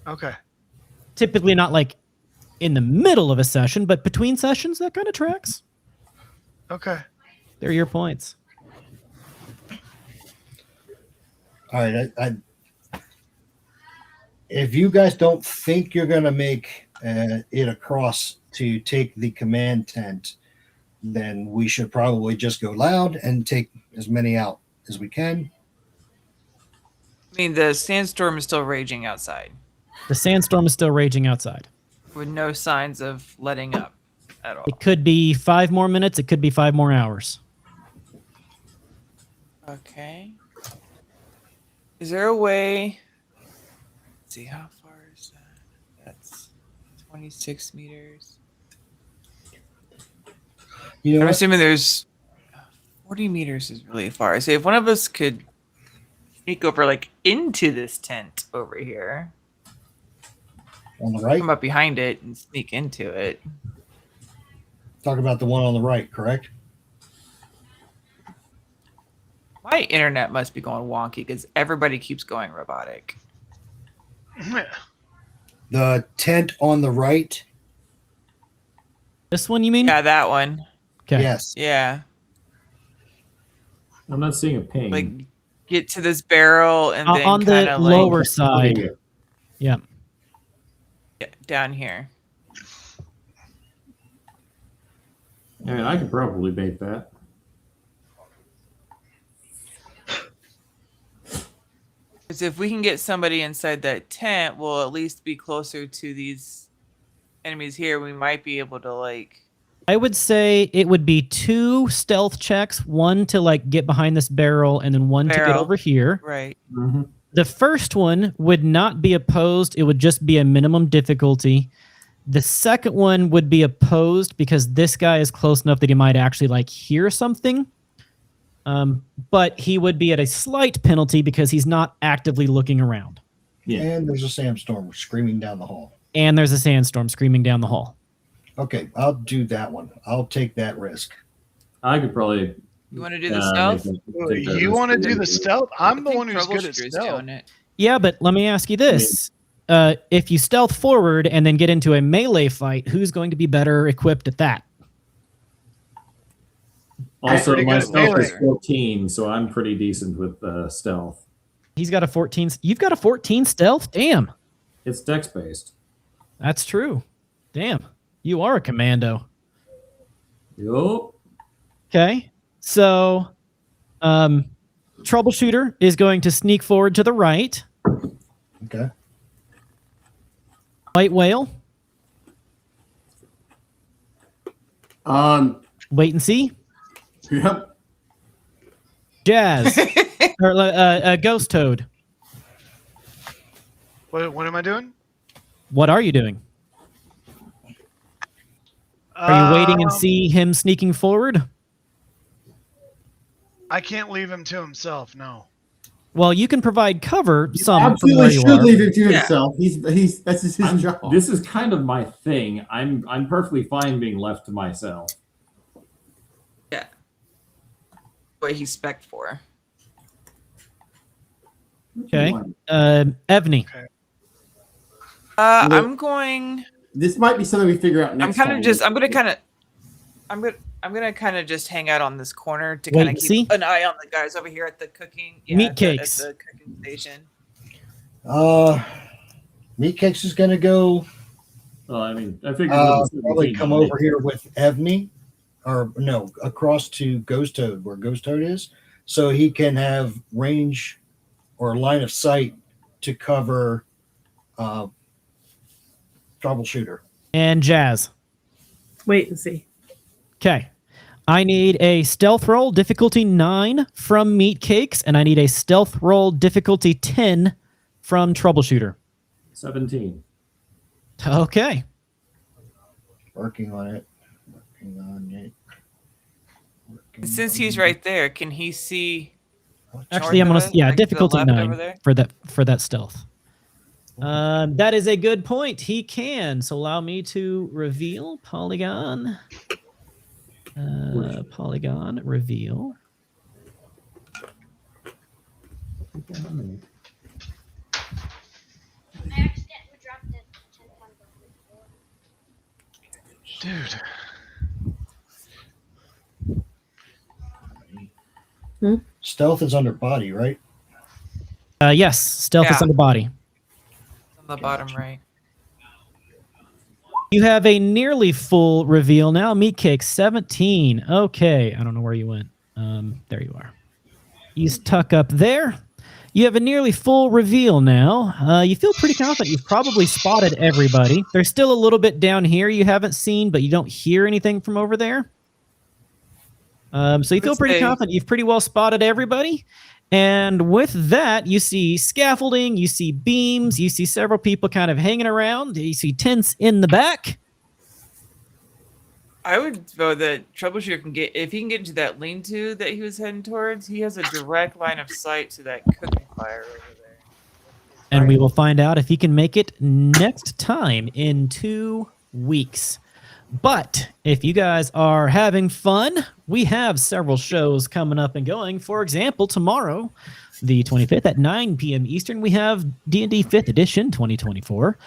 Okay. Typically not like in the middle of a session, but between sessions, that kind of tracks. Okay. They're your points. All right. If you guys don't think you're going to make it across to take the command tent, then we should probably just go loud and take as many out as we can. I mean, the sandstorm is still raging outside The sandstorm is still raging outside. with no signs of letting up at all. It could be 5 more minutes. It could be 5 more hours. Okay. Is there a way? Let's see, how far is that? That's 26 meters. You know I'm what? assuming there's 40 meters is really far. So if one of us could sneak over like into this tent over here. On the right? Come up behind it and sneak into it. Talk about the one on the right, correct? My internet must be going wonky because everybody keeps going robotic. The tent on the right? This one, you mean? Yeah, that one. Okay. Yes. Yeah. I'm not seeing a ping. Like, get to this barrel and then On the kind of like lower side. Yeah. down here. I mean, I could probably bait that. Because if we can get somebody inside that tent, we'll at least be closer to these enemies here. We might be able to like. I would say it would be 2 stealth checks, one to like get behind this barrel, and then one to get over here. Right. Mm-hmm. The first one would not be opposed. It would just be a minimum difficulty. The second one would be opposed because this guy is close enough that he might actually like hear something. But he would be at a slight penalty because he's not actively looking around. Yeah. And there's a sandstorm screaming down the hall. And there's a sandstorm screaming down the hall. Okay, I'll do that one. I'll take that risk. I could probably. You want to do the stealth? You want to do the stealth? I'm the one who's good at Troubleshooter's stealth. doing it. Yeah, but let me ask you this. If you stealth forward and then get into a melee fight, who's going to be better equipped at that? Also, pretty my good at stealth is melee. 14, so I'm pretty decent with stealth. He's got a 14. You've got a 14 stealth? Damn. It's dex based. That's true. Damn. You are a commando. Yup. Okay. So, troubleshooter is going to sneak forward to the right. Okay. White whale, wait and see. Yep. Jazz, or ghost toad. What am I doing? What are you doing? Are you waiting and see him sneaking forward? I can't leave him to himself. No. Well, you can provide cover some from Absolutely where you should are. leave him to himself. He's that's his job. This is kind of my thing. I'm perfectly fine being left to myself. Yeah. What he's spec'd for. Okay. Evney. I'm going. This might be something we figure out next I'm time. gonna kind of just hang out on this corner to Wait kind and of keep see? an eye on the guys over here at the cooking. Meat at cakes. The cooking station. Meat Cakes is going to go Well, I mean, I figured probably come over here with Evney, or no, across to Ghost Toad, where Ghost Toad is, so he can have range or line of sight to cover troubleshooter. And Jazz. Wait and see. Okay. I need a stealth roll difficulty 9 from Meat Cakes, and I need a stealth roll difficulty 10 from Troubleshooter. 17. Okay. Working on it. Since he's right there, can he see? Actually, I'm north gonna of us, like to the difficulty left 9 over there? for that stealth. That is a good point. He can. So allow me to reveal polygon. Polygon reveal. Dude. Stealth is under body, right? Yes, stealth is Yeah. on the body. On the bottom right. You have a nearly full reveal now. Meat Cake 17. Okay, I don't know where you went. There you are. You tuck up there. You have a nearly full reveal now. You feel pretty confident. You've probably spotted everybody. There's still a little bit down here you haven't seen, but you don't hear anything from over there. So you feel pretty confident. You've pretty well spotted everybody. And with that, you see scaffolding, you see beams, you see several people kind of hanging around. You see tents in the back. I would vote that Troubleshooter can get, if he can get into that lean-to that he was heading towards, he has a direct line of sight to that cooking fire over there. And we will find out if he can make it next time in 2 weeks. But if you guys are having fun, we have several shows coming up and going. For example, tomorrow, the 25th at 9 p.m. Eastern, we have D&D 5th Edition 2024.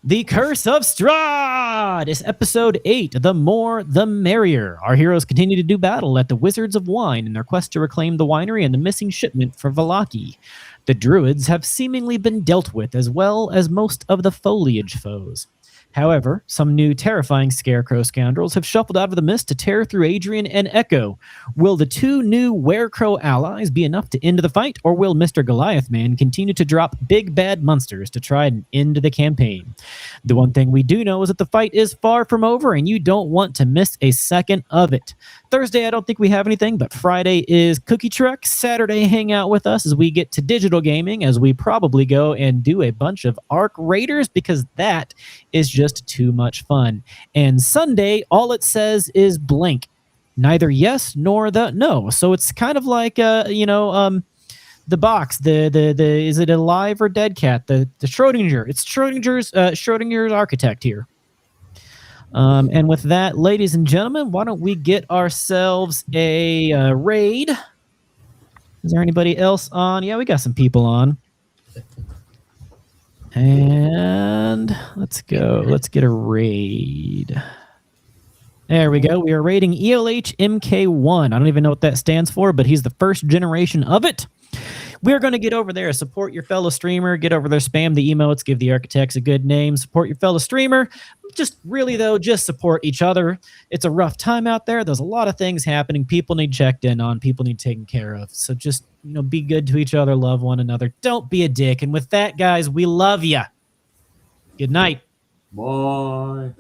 The Curse of Strahd is episode 8, The More the Merrier. Our heroes continue to do battle at the Wizards of Wine in their quest to reclaim the winery and the missing shipment for Vallaki. The druids have seemingly been dealt with, as well as most of the foliage foes. However, some new terrifying scarecrow scoundrels have shuffled out of the mist to tear through Adrian and Echo. Will the 2 new werecrow allies be enough to end the fight, or will Mr. Goliath Man continue to drop big bad monsters to try and end the campaign? The one thing we do know is that the fight is far from over, and you don't want to miss a second of it. Thursday, I don't think we have anything, but Friday is Cookie Truck. Saturday, hang out with us as we get to digital gaming, as we probably go and do a bunch of Arc Raiders, because that is just too much fun. And Sunday, all it says is blank. Neither yes nor the no. So it's kind of like, the box, the is it a live or dead cat? The Schrodinger. It's Schrodinger's architect here. And with that, ladies and gentlemen, why don't we get ourselves a raid? Is there anybody else on? Yeah, we got some people on. And let's go. Let's get a raid. There we go. We are raiding ELH MK1. I don't even know what that stands for, but he's the first generation of it. We're going to get over there, support your fellow streamer, get over there, spam the emotes, give the architects a good name, support your fellow streamer. Just really, though, just support each other. It's a rough time out there. There's a lot of things happening. People need checked in on. People need taken care of. So just, be good to each other. Love one another. Don't be a dick. And with that, guys, we love you. Good night. Bye.